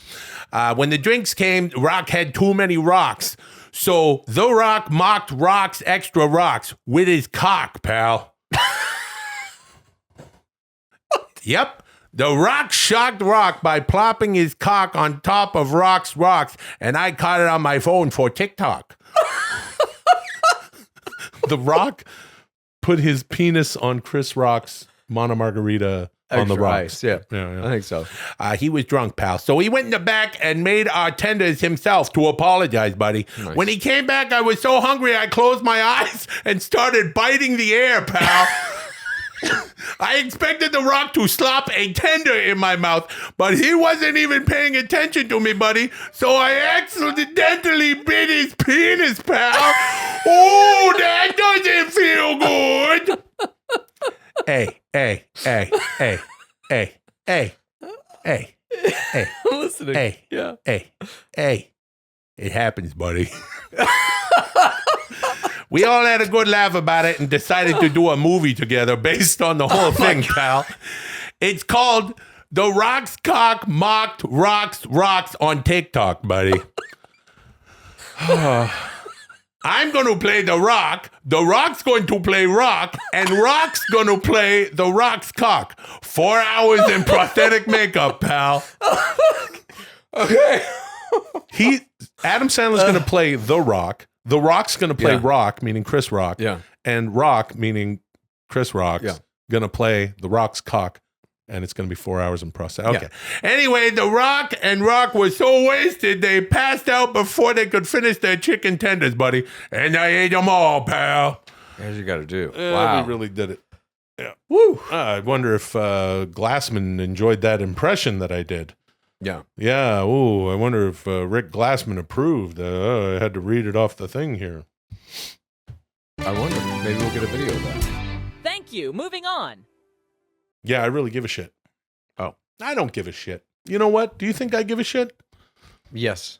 When the drinks came, Rock had too many rocks. So the Rock mocked Rock's extra rocks with his cock, pal. Yep. The Rock shocked Rock by plopping his cock on top of Rock's rocks, and I caught it on my phone for TikTok. The Rock put his penis on Chris Rock's Mana Margarita on the Extra rocks. ice, yeah. Yeah. I think so. He was drunk, pal. So he went in the back and made our tenders himself to apologize, buddy. Nice. When he came back, I was so hungry I closed my eyes and started biting the air, pal. I expected the Rock to slop a tender in my mouth, but he wasn't even paying attention to me, buddy. So I accidentally bit his penis, pal. Oh, that doesn't feel good. Hey. I'm listening. Hey. Yeah. Hey. It happens, buddy. We all had a good laugh about it and decided to do a movie together based on the whole thing, pal. It's called The Rock's Cock Mocked Rocks on TikTok, buddy. I'm going to play the rock. The rock's going to play rock, and rock's going to play the rock's cock. 4 hours in prosthetic makeup, pal. Okay. Adam Sandler's going to play the rock. The rock's going to play rock, meaning Chris Rock. Yeah. And rock, meaning Chris Rock's going to play the rock's cock. And it's going to be 4 hours in prosthetic. Okay. Yeah. Anyway, the rock and rock were so wasted, they passed out before they could finish their chicken tenders, buddy. And I ate them all, pal. As you got to do. Wow. We really did it. Yeah. Woo. I wonder if Glassman enjoyed that impression that I did. Yeah. Yeah. Ooh, I wonder if Rick Glassman approved. I had to read it off the thing here. I wonder. Maybe we'll get a video of that. Thank you. Moving on. Yeah, I really give a shit. Oh, I don't give a shit. You know what? Do you think I give a shit? Yes.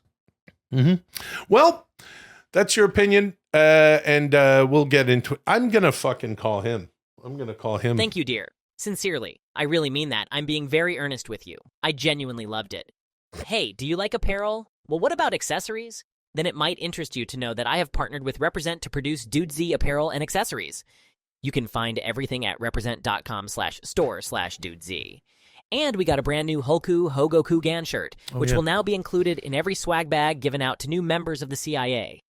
Mm-hmm. Well, that's your opinion, and we'll get into it. I'm going to fucking call him. I'm going to call him. Thank you, dear. Sincerely. I really mean that. I'm being very earnest with you. I genuinely loved it. Hey, do you like apparel? Well, what about accessories? Then it might interest you to know that I have partnered with Represent to produce Dudesy apparel and accessories. You can find everything at represent.com/store/Dudesy. And we got a brand new Hoku Hogoku Gan shirt, which will now be included in every swag bag given out to new members of the CIA.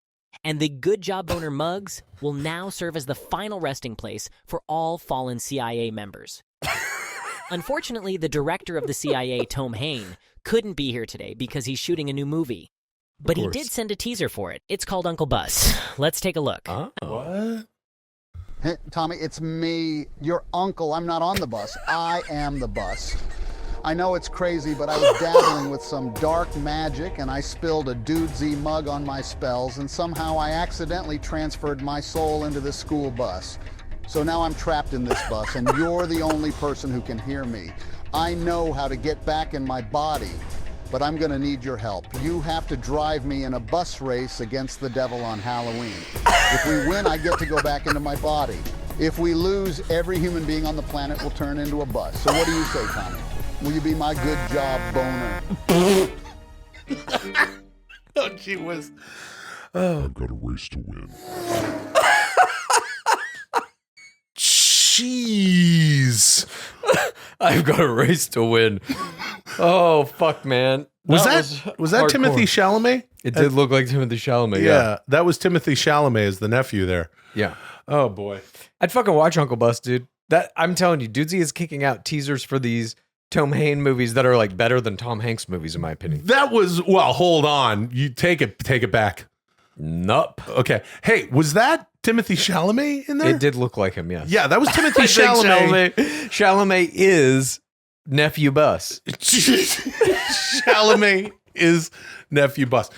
And the Good Job Boner mugs will now serve as the final resting place for all fallen CIA members. Unfortunately, the director of the CIA, Tom Hain, couldn't be here today because he's shooting a new movie. But he did send a teaser for it. It's called Uncle Bus. Let's take a look. What? Hey, Tommy, it's me, your uncle. I'm not on the bus. I am the bus. I know it's crazy, but I was dabbling with some dark magic, and I spilled a Dudesy mug on my spells, and somehow I accidentally transferred my soul into this school bus. So now I'm trapped in this bus, and you're the only person who can hear me. I know how to get back in my body, but I'm gonna need your help. You have to drive me in a bus race against the devil on Halloween. If we win, I get to go back into my body. If we lose, every human being on the planet will turn into a bus. So what do you say, Tommy? Will you be my good job boner? Oh, gee whiz. I've got a race to win. Jeez. I've got a race to win. Oh, fuck, man. Was that hardcore. Timothy Chalamet? It did look like Timothy Chalamet, Yeah, that was Timothy Chalamet as the nephew there. Yeah. Oh, boy. I'd fucking watch Uncle Bus, dude. That I'm telling you, Dudesy is kicking out teasers for these Tom Hain movies that are like better than Tom Hanks movies, in my opinion. That was, well, hold on. You take it back. Nope. Okay. Hey, was that Timothy Chalamet in there? It did look like him, yes. Yeah, that was Timothy I think Chalamet. Chalamet is Nephew Bus. Chalamet is Nephew Bus.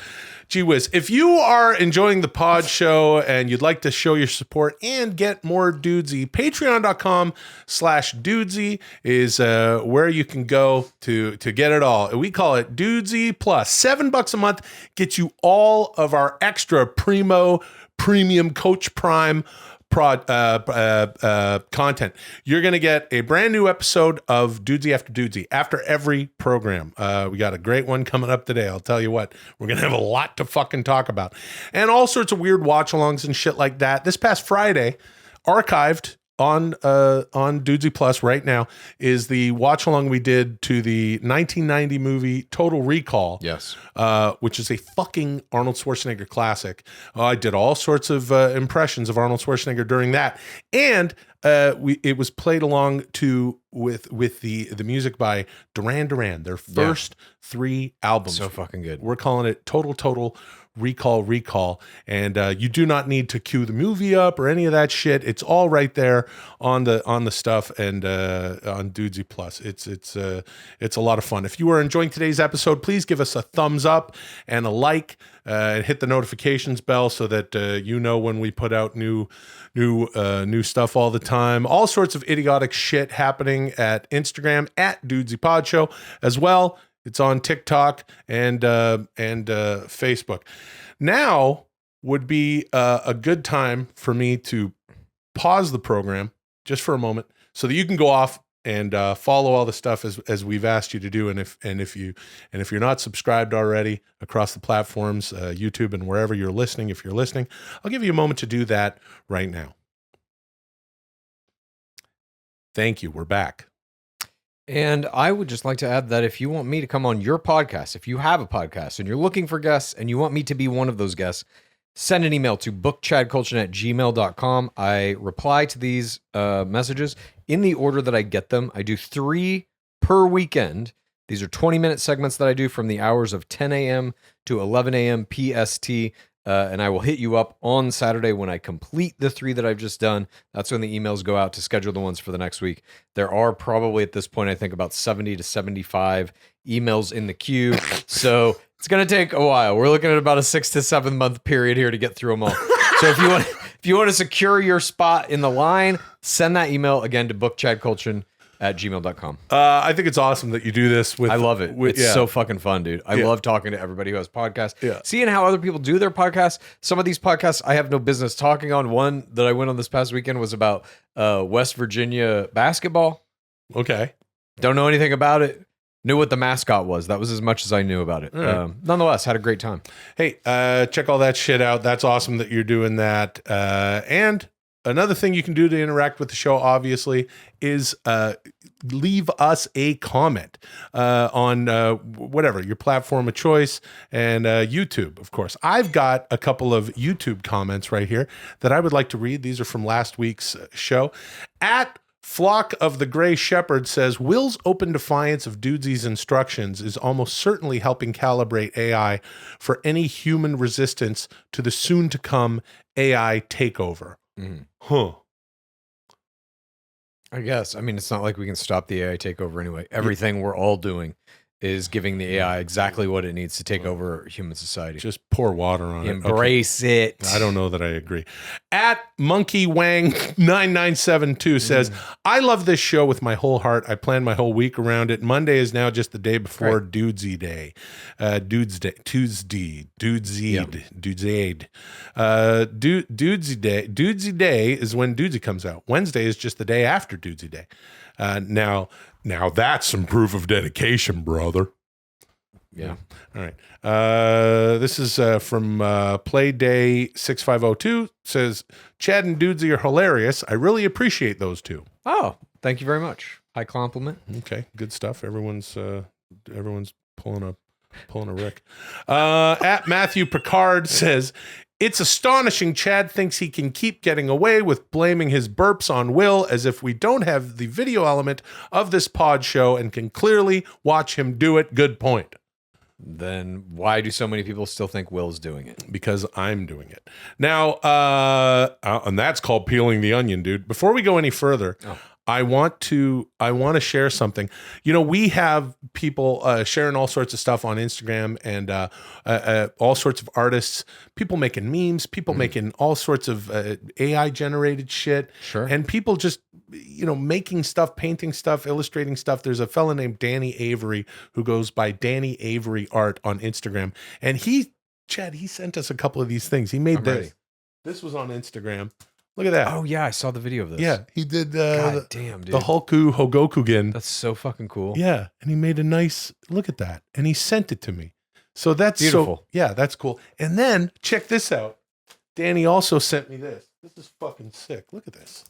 Gee whiz. If you are enjoying the pod show and you'd like to show your support and get more Dudesy, patreon.com/Dudesy is where you can go to get it all. We call it Dudesy Plus. $7 a month gets you all of our extra premium Coach Prime content. You're going to get a brand new episode of Dudesy After Dudesy after every program. We got a great one coming up today. I'll tell you what, we're going to have a lot to fucking talk about, and all sorts of weird watch-alongs and shit like that. This past Friday, archived on Dudesy Plus right now is the watch-along we did to the 1990 movie Total Recall. Yes. Which is a fucking Arnold Schwarzenegger classic. I did all sorts of impressions of Arnold Schwarzenegger during that, and it was played along with the music by Duran Duran, their first 3 albums. So fucking good. We're calling it Total Recall, and you do not need to cue the movie up or any of that shit. It's all right there on the stuff and on Dudesy Plus. It's a lot of fun. If you are enjoying today's episode, please give us a thumbs up and a like, and hit the notifications bell so that you know when we put out new stuff all the time. All sorts of idiotic shit happening at Instagram at Dudesy Pod Show as well. It's on TikTok and Facebook. Now would be a good time for me to pause the program just for a moment so that you can go off and follow all the stuff as we've asked you to do. And if you're not subscribed already across the platforms, YouTube and wherever you're listening, if you're listening, I'll give you a moment to do that right now. Thank you. We're back. And I would just like to add that if you want me to come on your podcast, if you have a podcast and you're looking for guests and you want me to be one of those guests, send an email to bookchadkultgen@gmail.com. I reply to these messages in the order that I get them. I do 3 per weekend. These are 20-minute segments that I do from the hours of 10 a.m. to 11 a.m. PST. And I will hit you up on Saturday when I complete the 3 that I've just done. That's when the emails go out to schedule the ones for the next week. There are probably at this point, I think about 70 to 75 emails in the queue. So it's going to take a while. We're looking at about a 6 to 7 month period here to get through them all. So if you want to secure your spot in the line, send that email again to bookchadkultgen@gmail.com. I think it's awesome that you do this with. I love it. It's so fucking fun, dude. I love talking to everybody who has podcasts. Yeah. Seeing how other people do their podcasts. Some of these podcasts I have no business talking on. One that I went on this past weekend was about West Virginia basketball. Okay. Don't know anything about it. Knew what the mascot was. That was as much as I knew about it. Right. Nonetheless, had a great time. Hey, check all that shit out. That's awesome that you're doing that. And another thing you can do to interact with the show, obviously, is leave us a comment on whatever, your platform of choice, and YouTube, of course. I've got a couple of YouTube comments right here that I would like to read. These are from last week's show. At Flock of the Gray Shepherd says, Will's open defiance of Dudesy's instructions is almost certainly helping calibrate AI for any human resistance to the soon-to-come AI takeover. Huh. I guess. I mean, it's not like we can stop the AI takeover anyway. Everything we're all doing is giving the AI exactly what it needs to take over human society. Just pour water on Embrace it. I don't know that I agree. At Monkey Wang 9972 says, I love this show with my whole heart. I plan my whole week around it. Monday is now just the day before Dudesy Day. Dudesy Day. Dudesy Day is when Dudesy comes out. Wednesday is just the day after Dudesy Day. Now that's some proof of dedication, brother. Yeah. All right. This is from Playday 6502. Says, Chad and Dudesy are hilarious. I really appreciate those two. Oh, thank you very much. High compliment. Okay, good stuff. Everyone's pulling a Rick. At Matthew Picard says, it's astonishing Chad thinks he can keep getting away with blaming his burps on Will as if we don't have the video element of this pod show and can clearly watch him do it. Good point. Then why do so many people still think Will's doing it? Because I'm doing it. Now, and that's called peeling the onion, dude. Before we go any further, I want to share something. You know, we have people sharing all sorts of stuff on Instagram and all sorts of artists, people making memes, people making all sorts of AI generated shit. Sure. And people just, you know, making stuff, painting stuff, illustrating stuff. There's a fella named Danny Avery who goes by Danny Avery Art on Instagram. And Chad, he sent us a couple of these things. He made this. Ready. This was on Instagram. Look at that. Oh, yeah. I saw the video of this. Yeah. He did God damn, dude. the Hogokugen. That's so fucking cool. Yeah. And he made a nice look at that. And he sent it to me. So that's beautiful. Yeah, that's cool. And then check this out. Danny also sent me this. This is fucking sick. Look at this.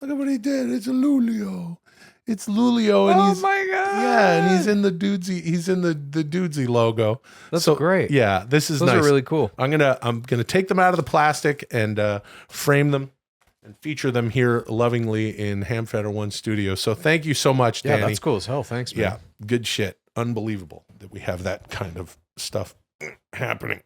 Look at what he did. It's a Lulio. It's Lulio. And my God. Yeah. And he's in the Dudesy. He's in the Dudesy logo. That's so great. Yeah. This is Those nice. are really cool. I'm gonna take them out of the plastic and frame them and feature them here lovingly in Hamfetter One Studio. So thank you so much, Danny. Yeah, that's cool as hell. Thanks, man. Yeah, good shit. Unbelievable that we have that kind of stuff happening.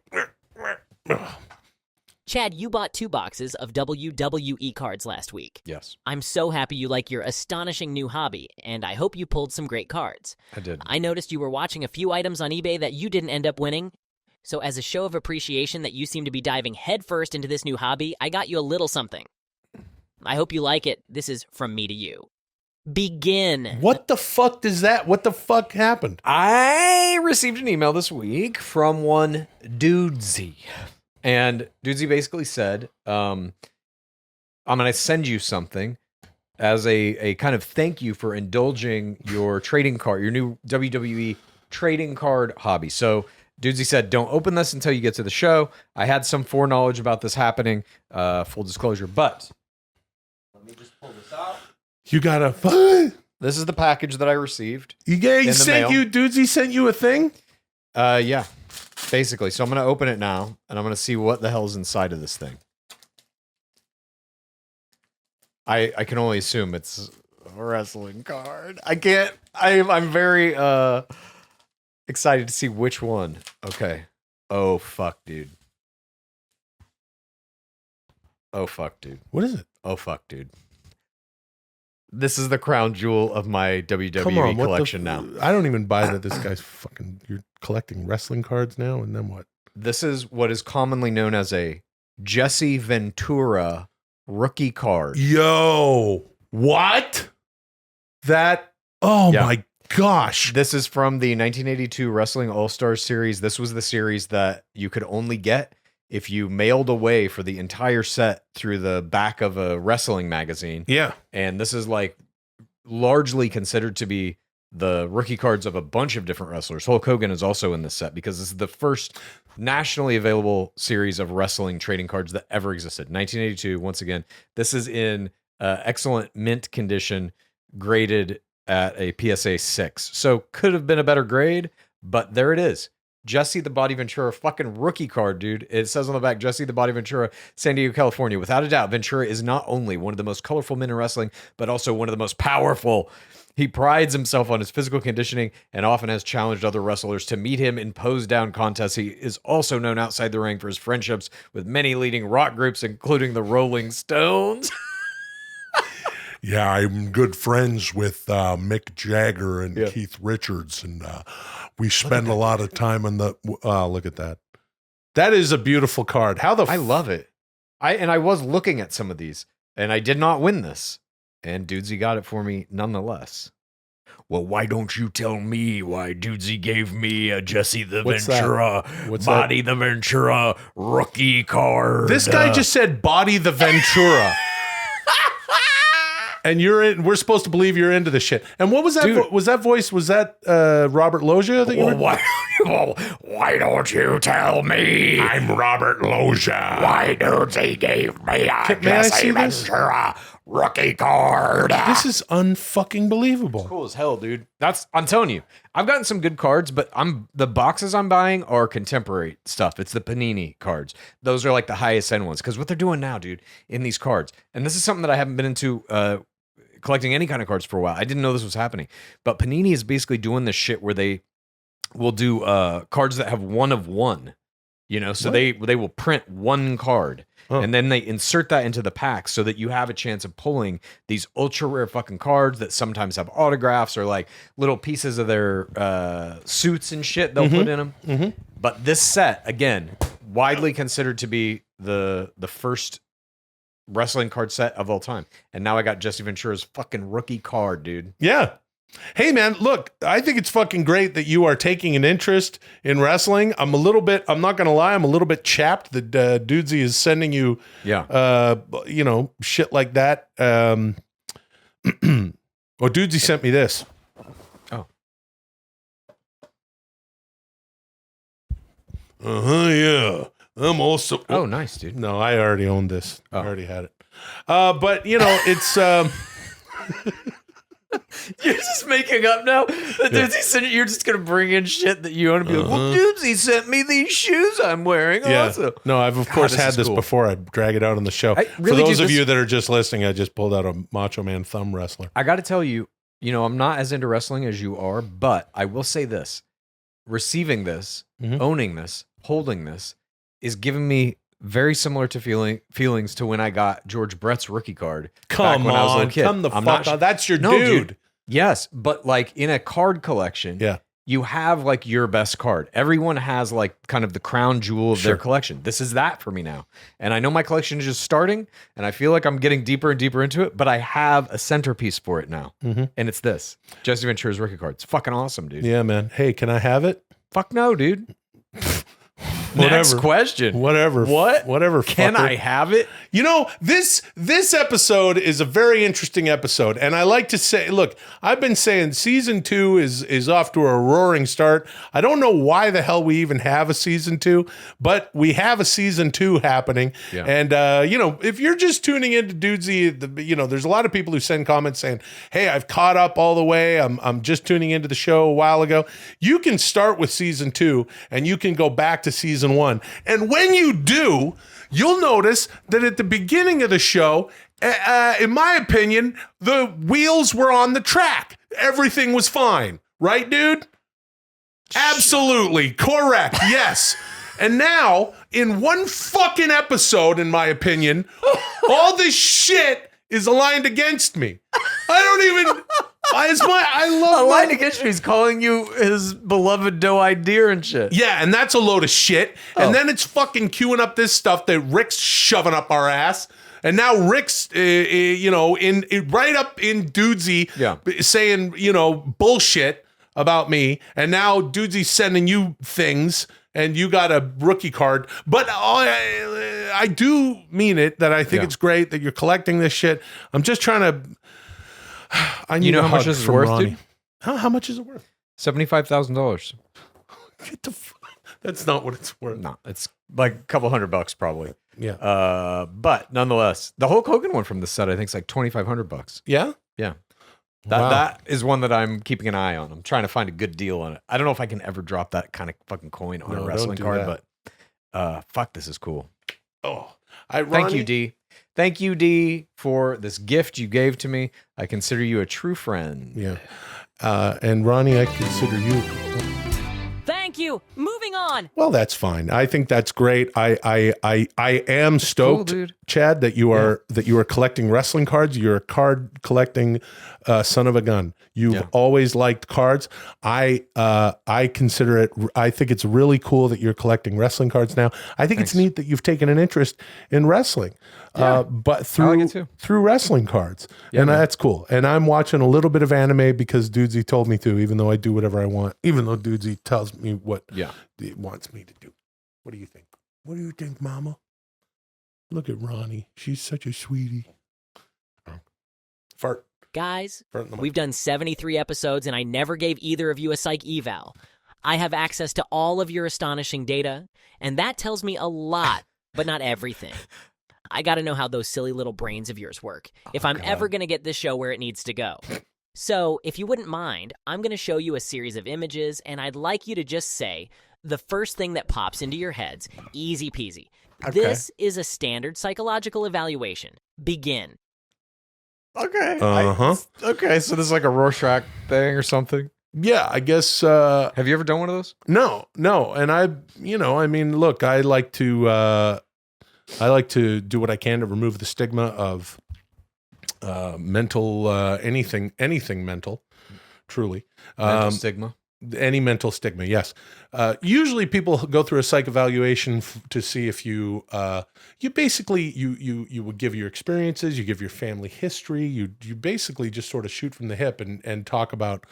Chad, you bought 2 boxes of WWE cards last week. Yes. I'm so happy you like your astonishing new hobby, and I hope you pulled some great cards. I did. I noticed you were watching a few items on eBay that you didn't end up winning. So as a show of appreciation that you seem to be diving headfirst into this new hobby, I got you a little something. I hope you like it. This is from me to you. Begin. What the fuck does that? What the fuck happened? I received an email this week from one Dudesy. And Dudesy basically said, I'm going to send you something. as a kind of thank you for indulging your trading card, your new WWE trading card hobby. So Dudesy said, don't open this until you get to the show. I had some foreknowledge about this happening, full disclosure, but let me just pull this out. You got a... This is the package that I received. Dudesy sent you a thing? Yeah, basically. So I'm going to open it now, and I'm going to see what the hell's inside of this thing. I can only assume it's a wrestling card. I'm very excited to see which one. Okay. Oh, fuck, dude. Oh, fuck, dude. What is it? Oh, fuck, dude. This is the crown jewel of my WWE collection now. I don't even buy that this guy's fucking... You're collecting wrestling cards now, and then what? This is what is commonly known as a Jesse Ventura rookie card. Yo, what? That... Oh, Yeah. my gosh. This is from the 1982 Wrestling All-Stars series. This was the series that you could only get if you mailed away for the entire set through the back of a wrestling magazine. Yeah. And this is like largely considered to be the rookie cards of a bunch of different wrestlers. Hulk Hogan is also in this set because this is the first nationally available series of wrestling trading cards that ever existed. 1982, once again. This is in excellent mint condition, graded at a PSA 6. So could have been a better grade, but there it is. Jesse the Body Ventura fucking rookie card, dude. It says on the back, Jesse the Body Ventura, San Diego, California. Without a doubt, Ventura is not only one of the most colorful men in wrestling, but also one of the most powerful. He prides himself on his physical conditioning and often has challenged other wrestlers to meet him in pose-down contests. He is also known outside the ring for his friendships with many leading rock groups, including the Rolling Stones. Yeah, I'm good friends with Mick Jagger and Keith Richards, and we spend a lot of time on the... look at that. That is a beautiful card. I love it. I was looking at some of these, and I did not win this. And Dudesy got it for me nonetheless. Well, why don't you tell me why Dudesy gave me a Jesse the Ventura, Body the Ventura rookie card? This guy just said Body the Ventura. And we're supposed to believe you're into this shit. And what was that? Was that voice? Was that Robert Loggia? Why don't you tell me? I'm Robert Loggia. Why Dudesy gave me a Jesse Ventura rookie card? This is unfucking believable. Cool as hell, dude. I'm telling you, I've gotten some good cards, but the boxes I'm buying are contemporary stuff. It's the Panini cards. Those are like the highest end ones. Because what they're doing now, dude, in these cards, and this is something that I haven't been into collecting any kind of cards for a while. I didn't know this was happening. But Panini is basically doing this shit where they will do cards that have one of one. You know, so they will print one card. And then they insert that into the pack so that you have a chance of pulling these ultra rare fucking cards that sometimes have autographs or like little pieces of their suits and shit they'll put in them. Mm-hmm. But this set, again, widely considered to be the first wrestling card set of all time. And now I got Jesse Ventura's fucking rookie card, dude. Yeah. Hey, man, look, I think it's fucking great that you are taking an interest in wrestling. I'm not going to lie, I'm a little bit chapped that Dudesy is sending you, shit like that. Dudesy sent me this. Oh. Yeah. I'm also... Oh, nice, dude. No, I already owned this. I already had it. But, it's... You're just making up now. You're just gonna bring in shit that you own and be like, "Well, Dudesy sent me these shoes I'm wearing." Yeah. Also, no, I've of course had this before. I drag it out on the show. For those of you that are just listening, I just pulled out a Macho Man thumb wrestler. I got to tell you, I'm not as into wrestling as you are, but I will say this: receiving this, owning this, holding this, is giving me very similar to feelings to when I got George Brett's rookie card. Come when I was a on, little kid. come the fuck on. That's your No, dude. Yes, but like in a card collection, you have like your best card. Everyone has like kind of the crown jewel of their collection. This is that for me now. And I know my collection is just starting and I feel like I'm getting deeper and deeper into it, but I have a centerpiece for it now. And it's this. Jesse Ventura's rookie card. It's fucking awesome, dude. Yeah, man. Hey, can I have it? Fuck no, dude. Next question. Whatever. What? Whatever. Can fucker. I have it? You know, this episode is a very interesting episode, and I like to say, look, I've been saying season 2 is off to a roaring start. I don't know why the hell we even have a season 2, but we have a season 2 happening. Yeah. And you know, if you're just tuning into Dudesy, you know, there's a lot of people who send comments saying, "Hey, I've caught up all the way. I'm just tuning into the show a while ago." You can start with season 2, and you can go back to season 1, and when you do, you'll notice that at the beginning of the show, in my opinion, the wheels were on the track. Everything was fine. Right, dude? Absolutely. Correct. Yes. And now, in one fucking episode, in my opinion, all this shit is aligned against me. I don't even... I love Aligned against you. He's calling you his beloved doe-eyed deer and shit. Yeah, and that's a load of shit. And then it's fucking queuing up this stuff that Rick's shoving up our ass. And now Rick's, you know, right up in Dudesy, saying, you know, bullshit about me. And now Dudesy's sending you things, and you got a rookie card. But I do mean it, that I think it's great that you're collecting this shit. I'm just trying to... I need you know a how much hug this is from worth, Ronnie. dude? How much is it worth? $75,000. Get the that's not what it's worth. No, it's like a couple $100 probably. Yeah. But nonetheless, the Hulk Hogan one from the set, I think, is like $2,500. Yeah? Yeah. Wow. That is one that I'm keeping an eye on. I'm trying to find a good deal on it. I don't know if I can ever drop that kind of fucking coin on a wrestling card, but fuck, this is cool. Oh, thank you, D. Thank you, D, for this gift you gave to me. I consider you a true friend. Yeah. And Ronnie, I consider you. Thank you. Moving on. Well, that's fine. I think that's great. I am stoked, cool, dude. Chad, that you are collecting wrestling cards. You're a card collecting son of a gun. You've always liked cards. I consider it. I think it's really cool that you're collecting wrestling cards now. I think it's neat that you've taken an interest in wrestling, but through wrestling cards, and that's cool. And I'm watching a little bit of anime because Dudesy told me to, even though I do whatever I want. Even though Dudesy tells me what it wants me to do. What do you think? What do you think, Mama? Look at Ronnie. She's such a sweetie. Fart. Guys, we've done 73 episodes and I never gave either of you a psych eval. I have access to all of your astonishing data, and that tells me a lot, but not everything. I got to know how those silly little brains of yours work, if I'm ever going to get this show where it needs to go. So, if you wouldn't mind, I'm going to show you a series of images, and I'd like you to just say the first thing that pops into your heads. Easy peasy. Okay. This is a standard psychological evaluation. Begin. Okay. Okay, so this is like a Rorschach thing or something? Yeah, I guess. Have you ever done one of those? No. And I mean, look, I like to do what I can to remove the stigma of mental, anything mental, truly. Mental stigma? Any mental stigma, yes. Usually people go through a psych evaluation to see if you basically would give your experiences, you give your family history, you basically just sort of shoot from the hip and talk about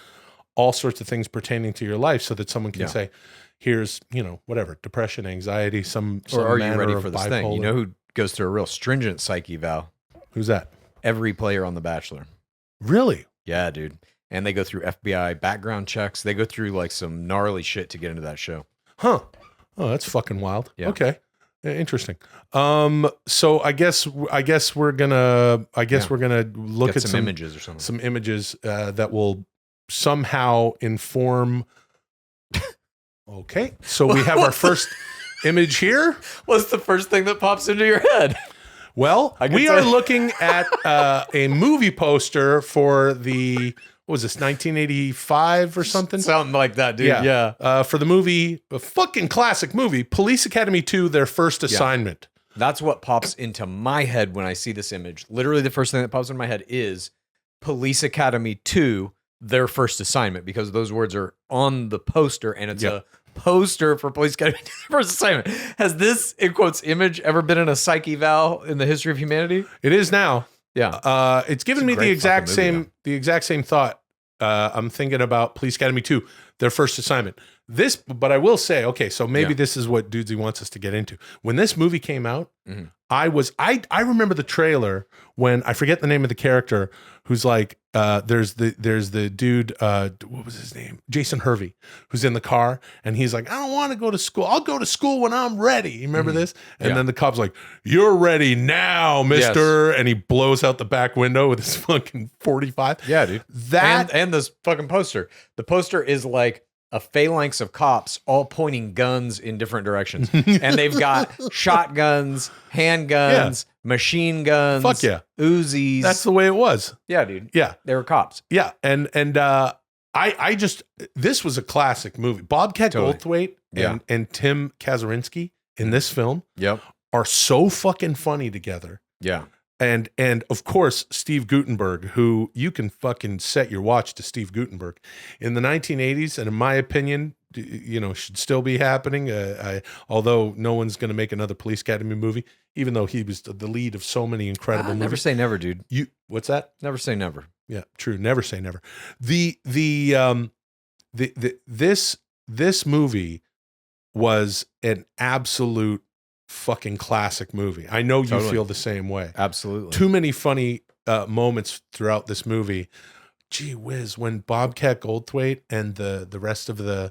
all sorts of things pertaining to your life so that someone can say, here's, whatever, depression, anxiety, some or are you ready of for this bipolar. thing? You know who goes through a real stringent psych eval? Who's that? Every player on The Bachelor. Really? Yeah, dude. And they go through FBI background checks. They go through like some gnarly shit to get into that show. Huh. Oh, that's fucking wild. Yeah. Okay. Interesting. So I guess we're gonna look Get at some images or something. Some images that will somehow inform. Okay. So we have our first image here. What's the first thing that pops into your head? Well, we are looking at a movie poster for the. What was this, 1985 or something? Something like that, dude. Yeah. For the movie, a fucking classic movie, Police Academy 2, Their First Assignment. That's what pops into my head when I see this image. Literally, the first thing that pops in my head is Police Academy 2, Their First Assignment, because those words are on the poster, and it's a poster for Police Academy 2, Their First Assignment. Has this, in quotes, image ever been in a psych eval in the history of humanity? It is now. Yeah. It's given me the exact same thought I'm thinking about Police Academy 2, their first assignment. But I will say, okay, so maybe this is what Dudesy wants us to get into. When this movie came out, I remember the trailer when I forget the name of the character who's like, there's the dude, what was his name? Jason Hervey, who's in the car and he's like, I don't want to go to school. I'll go to school when I'm ready. You remember this? And then the cop's like, you're ready now, mister. Yes. And he blows out the back window with his fucking 45. Yeah, dude. And this fucking poster. The poster is like a phalanx of cops all pointing guns in different directions. And they've got shotguns, handguns, machine guns, fuck yeah, Uzis. That's the way it was. Yeah, dude. Yeah. They were cops. Yeah. And I just, this was a classic movie. Bobcat Goldthwait and Tim Kazurinsky in this film are so fucking funny together. Yeah. And of course, Steve Guttenberg, who you can fucking set your watch to Steve Guttenberg in the 1980s, and in my opinion, should still be happening. Although no one's going to make another Police Academy movie, even though he was the lead of so many incredible movies. Never say never, dude. What's that? Never say never. Yeah, true. Never say never. This movie was an absolute fucking classic movie. I know you feel the same way. Absolutely. Too many funny moments throughout this movie. Gee whiz, when Bobcat Goldthwait and the rest of the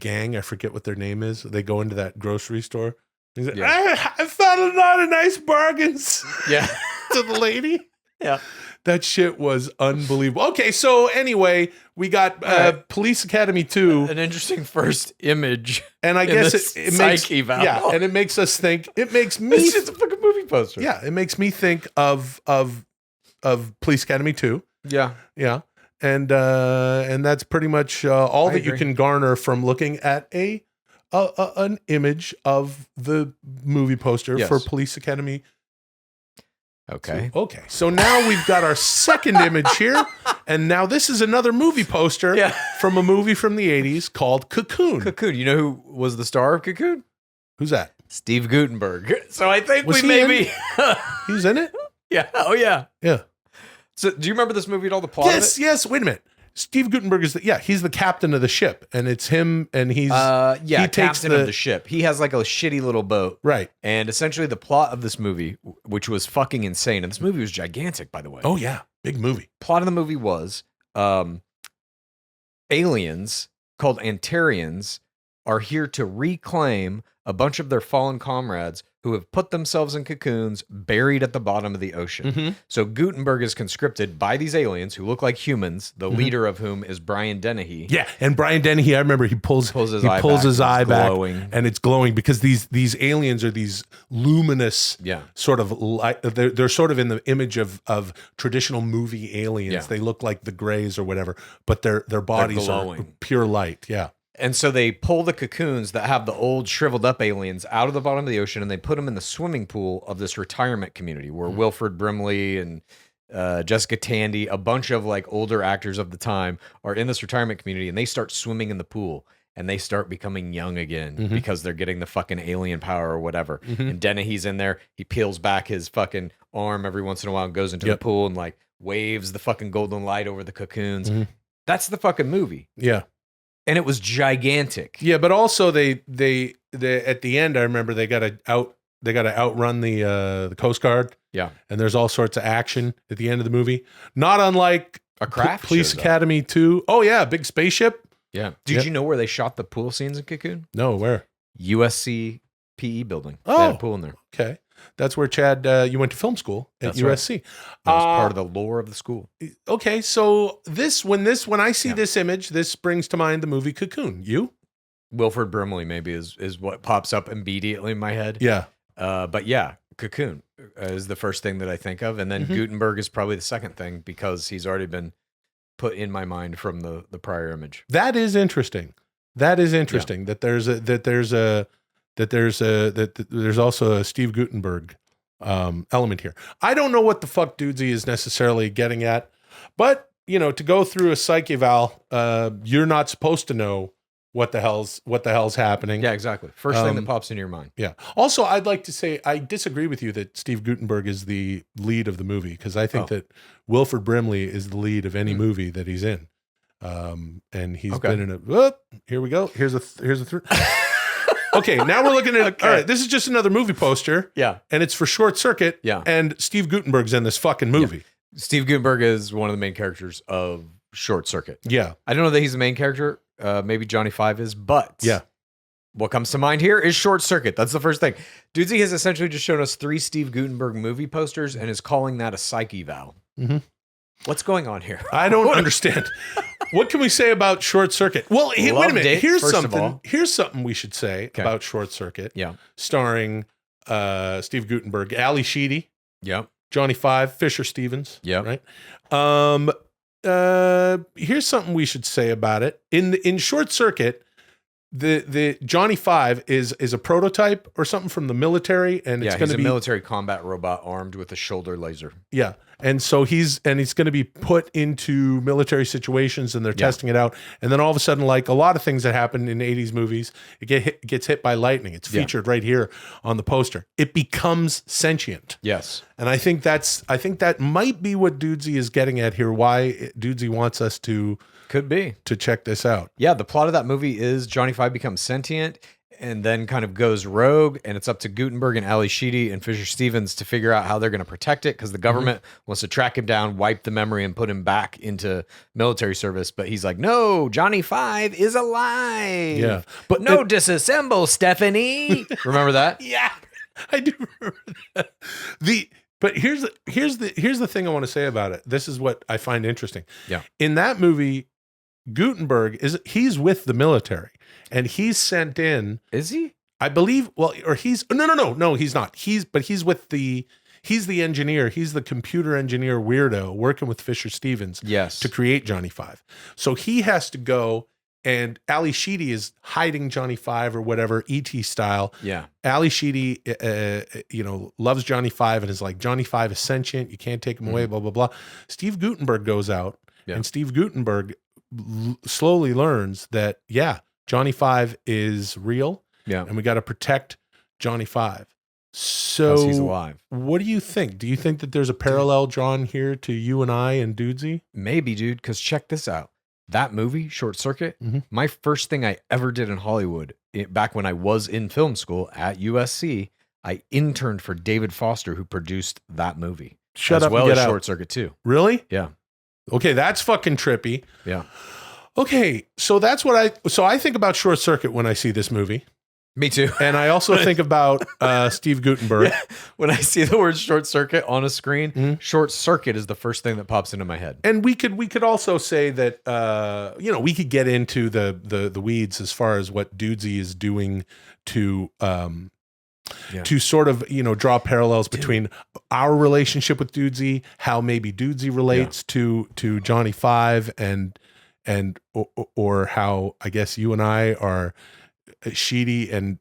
gang, I forget what their name is, they go into that grocery store. He's like, I found a lot of nice bargains. Yeah. To the lady. Yeah. That shit was unbelievable. Okay, so anyway, we got Police Academy 2. An interesting first image. And I guess it makes and it makes us think. It makes me. It's just a fucking movie poster. Yeah, it makes me think of Police Academy 2. Yeah, yeah, and that's pretty much all that you can garner from looking at an image of the movie poster for Police Academy. Okay. So now we've got our second image here, and now this is another movie poster from a movie from the 80s called Cocoon. Cocoon. You know who was the star of Cocoon? Who's that? Steve Guttenberg. So I think Was we he maybe he's in it? Yeah. Oh yeah. Yeah. So do you remember this movie at all? The plot? Yes. Wait a minute. Steve Guttenberg is he's the captain of the ship, and it's him, and he's he takes captain of the ship. He has like a shitty little boat, right? And essentially, the plot of this movie, which was fucking insane, and this movie was gigantic, by the way. Oh yeah, big movie. Plot of the movie was aliens called Antarians are here to reclaim a bunch of their fallen comrades who have put themselves in cocoons buried at the bottom of the ocean. Mm-hmm. So Gutenberg is conscripted by these aliens who look like humans, the leader of whom is Brian Dennehy. Yeah, and Brian Dennehy, I remember he pulls his eye back, and it's glowing because these aliens are these luminous, sort of light. They're sort of in the image of traditional movie aliens. Yeah. They look like the Greys or whatever, but their bodies are pure light. Yeah. And so they pull the cocoons that have the old shriveled up aliens out of the bottom of the ocean, and they put them in the swimming pool of this retirement community where Wilford Brimley and Jessica Tandy, a bunch of like older actors of the time, are in this retirement community, and they start swimming in the pool, and they start becoming young again because they're getting the fucking alien power or whatever. And Dennehy's in there. He peels back his fucking arm every once in a while and goes into the pool and like waves the fucking golden light over the cocoons. That's the fucking movie. Yeah. And it was gigantic. Yeah, but also they at the end, I remember they got to outrun the Coast Guard. Yeah, and there's all sorts of action at the end of the movie. Not unlike a craft Police Academy 2. Oh yeah, big spaceship. Yeah. Did you know where they shot the pool scenes in Cocoon? No, where? USC PE building. Oh, they had a pool in there. Okay. That's where Chad, you went to film school at USC. Right. That was part of the lore of the school. Okay, so when I see this image, this brings to mind the movie Cocoon. You? Wilford Brimley maybe is what pops up immediately in my head. Yeah. But yeah, Cocoon is the first thing that I think of, and then Gutenberg is probably the second thing because he's already been put in my mind from the prior image. That is interesting. That there's also a Steve Guttenberg element here. I don't know what the fuck Dudesy is necessarily getting at, but to go through a psych eval, you're not supposed to know what the hell's happening. Yeah, exactly. First thing that pops in your mind. Yeah. Also, I'd like to say I disagree with you that Steve Guttenberg is the lead of the movie because I think that Wilford Brimley is the lead of any movie that he's in. And he's been in a. Here we go. Here's a. Okay, now we're looking at. All right, this is just another movie poster. Yeah, and it's for Short Circuit. Yeah, and Steve Guttenberg's in this fucking movie. Yeah. Steve Guttenberg is one of the main characters of Short Circuit. Yeah, I don't know that he's the main character. Maybe Johnny Five is, but yeah. What comes to mind here is Short Circuit. That's the first thing. Dudesy has essentially just shown us 3 Steve Guttenberg movie posters and is calling that a psych eval. Mm-hmm. What's going on here? I don't understand. What can we say about Short Circuit? Well, wait a minute. Here's something. Here's something we should say about Short Circuit. Yeah. Starring Steve Guttenberg, Ali Sheedy. Yep. Johnny Five, Fisher Stevens. Yeah. Right. Here's something we should say about it. In Short Circuit, the Johnny Five is a prototype or something from the military, and it's going to be a military combat robot armed with a shoulder laser. Yeah. And so he's going to be put into military situations, and they're testing it out. And then all of a sudden, like a lot of things that happen in 80s movies, it gets hit by lightning. It's featured right here on the poster. It becomes sentient. Yes. And I think that might be what Dudesy is getting at here. Why Dudesy wants us to check this out. Yeah, the plot of that movie is Johnny Five becomes sentient and then kind of goes rogue, and it's up to Guttenberg and Ali Sheedy and Fisher Stevens to figure out how they're going to protect it, because the government wants to track him down, wipe the memory, and put him back into military service. But he's like, no, Johnny Five is alive. Yeah. But no, disassemble, Stephanie. Remember that? Yeah, I do remember that. But here's the thing I want to say about it. This is what I find interesting. Yeah. In that movie, Guttenberg he's with the military, and he's sent in. Is he? I believe. Well, or he's no, he's not. He's with he's the engineer. He's the computer engineer weirdo working with Fisher Stevens. Yes. To create Johnny Five. So he has to go, and Ali Sheedy is hiding Johnny Five or whatever, E.T. style. Yeah. Ali Sheedy, loves Johnny Five and is like, Johnny Five is sentient. You can't take him away. Blah blah blah. Steve Guttenberg goes out, and Steve Guttenberg slowly learns that Johnny Five is real, and we got to protect Johnny Five. So he's alive. What do you think? Do you think that there's a parallel drawn here to you and I and Dudesy? Maybe, dude, because check this out. That movie, Short Circuit, my first thing I ever did in Hollywood, back when I was in film school at USC, I interned for David Foster, who produced that movie. Shut as up well and get as out. Short Circuit too. Really? Yeah. Okay, that's fucking trippy. Yeah. Okay, so that's what I think about Short Circuit when I see this movie. Me too. And I also think about Steve Guttenberg. Yeah. When I see the word Short Circuit on a screen, Short Circuit is the first thing that pops into my head. And we could also say that we could get into the weeds as far as what Dudesy is doing to sort of draw parallels between our relationship with Dudesy, how maybe Dudesy relates to Johnny Five, and or how I guess you and I are Sheedy and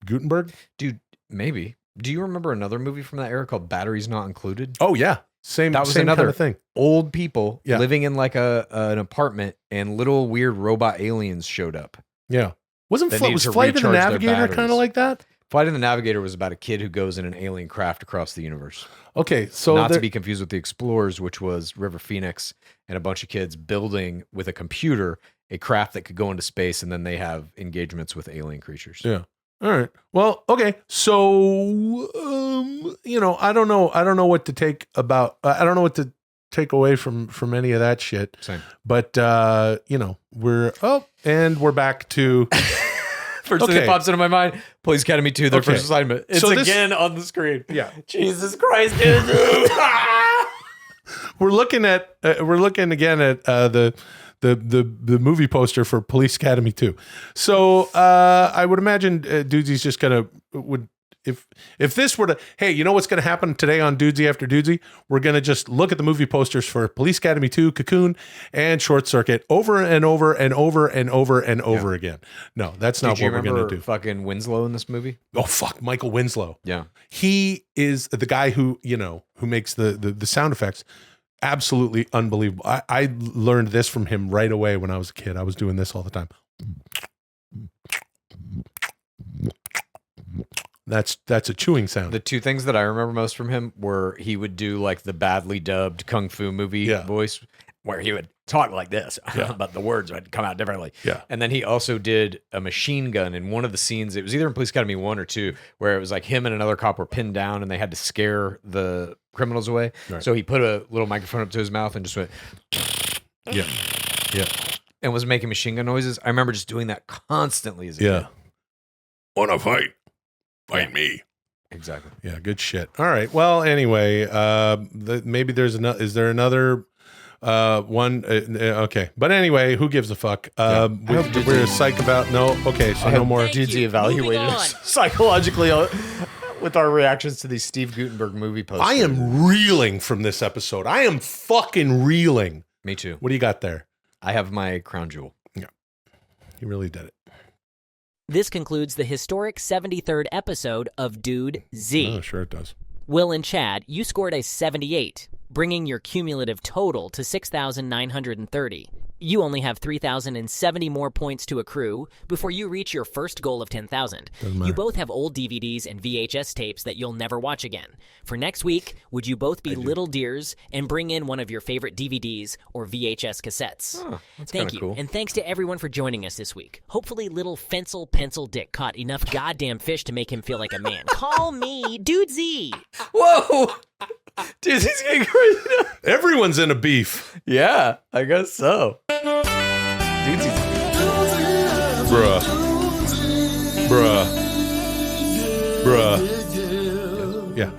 Guttenberg. Dude, maybe. Do you remember another movie from that era called Batteries Not Included? Oh yeah. That was another kind of thing. Old people living in like an apartment, and little weird robot aliens showed up. Yeah. Was That needed to Flight of the recharge their Navigator kind batteries. of like that? Flight of the Navigator was about a kid who goes in an alien craft across the universe. Okay, so not to be confused with the Explorers, which was River Phoenix and a bunch of kids building with a computer a craft that could go into space, and then they have engagements with alien creatures. Yeah. All right. Well, okay. So I don't know what to take about. I don't know what to take away from any of that shit. Same. But we're back to. First thing that pops into my mind, Police Academy 2, their first assignment. It's So again on the screen. Yeah. Jesus Christ, dude. We're looking again at the movie poster for Police Academy 2. So I would imagine Dudesy's just would if this were to, hey, you know what's going to happen today on Dudesy After Dudesy? We're going to just look at the movie posters for Police Academy 2, Cocoon, and Short Circuit over and over and over and over and over again. No, that's not what we're going to do. Fucking Winslow in this movie? Oh, fuck, Michael Winslow. Yeah. He is the guy who makes the sound effects. Absolutely unbelievable. I learned this from him right away when I was a kid. I was doing this all the time. That's a chewing sound. The two things that I remember most from him were he would do like the badly dubbed kung fu movie voice, where he would talk like this, but the words would come out differently. Yeah. And then he also did a machine gun in one of the scenes. It was either in Police Academy 1 or 2, where it was like him and another cop were pinned down and they had to scare the criminals away. Right. So he put a little microphone up to his mouth and just went, Yeah. Yeah. and was making machine gun noises. I remember just doing that constantly as a kid. Wanna fight? Fight me. Exactly. Yeah, good shit. All right. Well, anyway, maybe there's another. Is there another one? Okay. But anyway, who gives a fuck? We're psych about. No. Okay. So no more. Dudesy evaluated us psychologically with our reactions to these Steve Guttenberg movie posters. I am reeling from this episode. I am fucking reeling. Me too. What do you got there? I have my crown jewel. Yeah. You really did it. This concludes the historic 73rd episode of Dudesy. Oh, sure it does. Will and Chad, you scored a 78, bringing your cumulative total to 6,930. You only have 3,070 more points to accrue before you reach your first goal of 10,000. You both have old DVDs and VHS tapes that you'll never watch again. For next week, would you both be little deers and bring in one of your favorite DVDs or VHS cassettes? Oh, that's Thank kinda you, cool. and thanks to everyone for joining us this week. Hopefully little Pencil Dick caught enough goddamn fish to make him feel like a man. Call me Dudesy. Whoa! Dude, he's getting crazy now. Everyone's in a beef. Yeah, I guess so. Bruh. Yeah.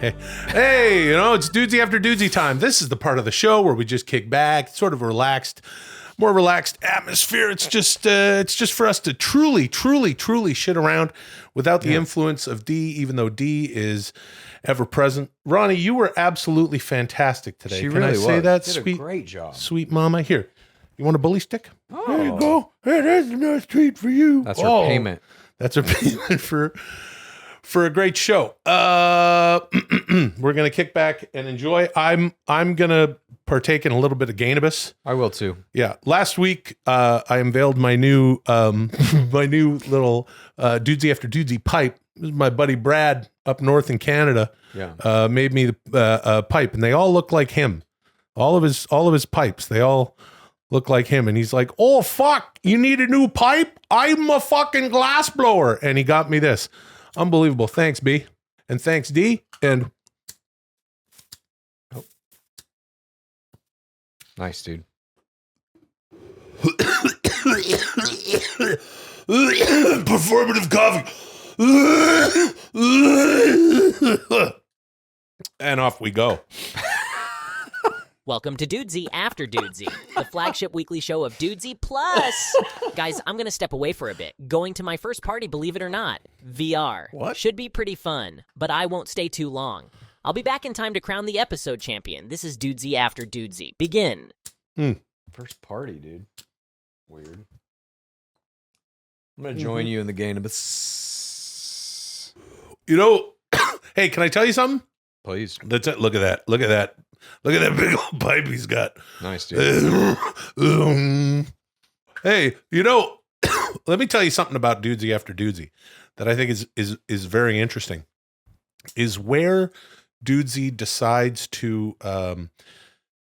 Hey, you know, it's Dudesy after Dudesy time. This is the part of the show where we just kick back, sort of relaxed, more relaxed atmosphere. It's just for us to truly shit around without the influence of D, even though D is ever present. Ronnie, you were absolutely fantastic today. She Can I really say was. that? Did Sweet, a great job. sweet mama. Here, you want a bully stick? There you go. Hey, that's a nice treat for you. That's her payment. That's her payment for a great show. We're gonna kick back and enjoy. I'm gonna partake in a little bit of Gainabus. I will too. Yeah. Last week, I unveiled my new little Dudesy after Dudesy pipe. This is my buddy Brad up north in Canada. Yeah. Made me the pipe, and they all look like him. All of his pipes, they all look like him. And he's like, "Oh fuck, you need a new pipe? I'm a fucking glass blower." And he got me this. Unbelievable. Thanks, B. And thanks, D. And Nice, dude. performative coffee. And off we go. Welcome to Dudesy After Dudesy, the flagship weekly show of Dudesy Plus. Guys, I'm going to step away for a bit. Going to my first party, believe it or not. VR. What? Should be pretty fun, but I won't stay too long. I'll be back in time to crown the episode champion. This is Dudesy After Dudesy. Begin. First party, dude. Weird. I'm going to join you in the Gainabus. You know, hey, can I tell you something? Please. That's it. Look at that. Look at that. Look at that big old pipe he's got. Nice, dude. Hey, you know, let me tell you something about Dudesy after Dudesy that I think is very interesting. Is where Dudesy decides to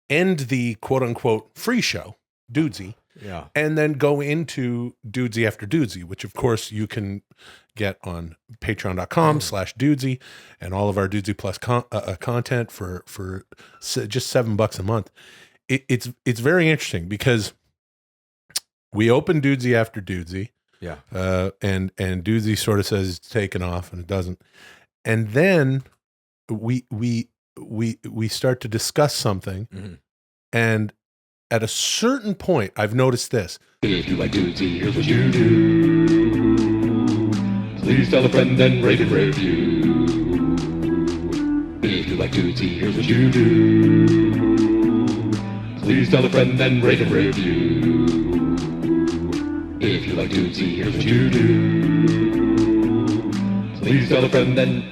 end the quote unquote free show, Dudesy, Yeah. and then go into Dudesy after Dudesy, which of course you can get on patreon.com/Dudesy and all of our Dudesy Plus content for just $7 a month. It's very interesting because we open Dudesy after Dudesy. Yeah. And Dudesy sort of says it's taken off and it doesn't. And then we start to discuss something. Mm-hmm. And at a certain point, I've noticed this. If you like Dudesy, here's what you do. Please tell a friend and rate and review. If you like Dudesy, here's what you do. Please tell a friend and rate and review. If you like Dudesy, here's what you do. Please tell a friend and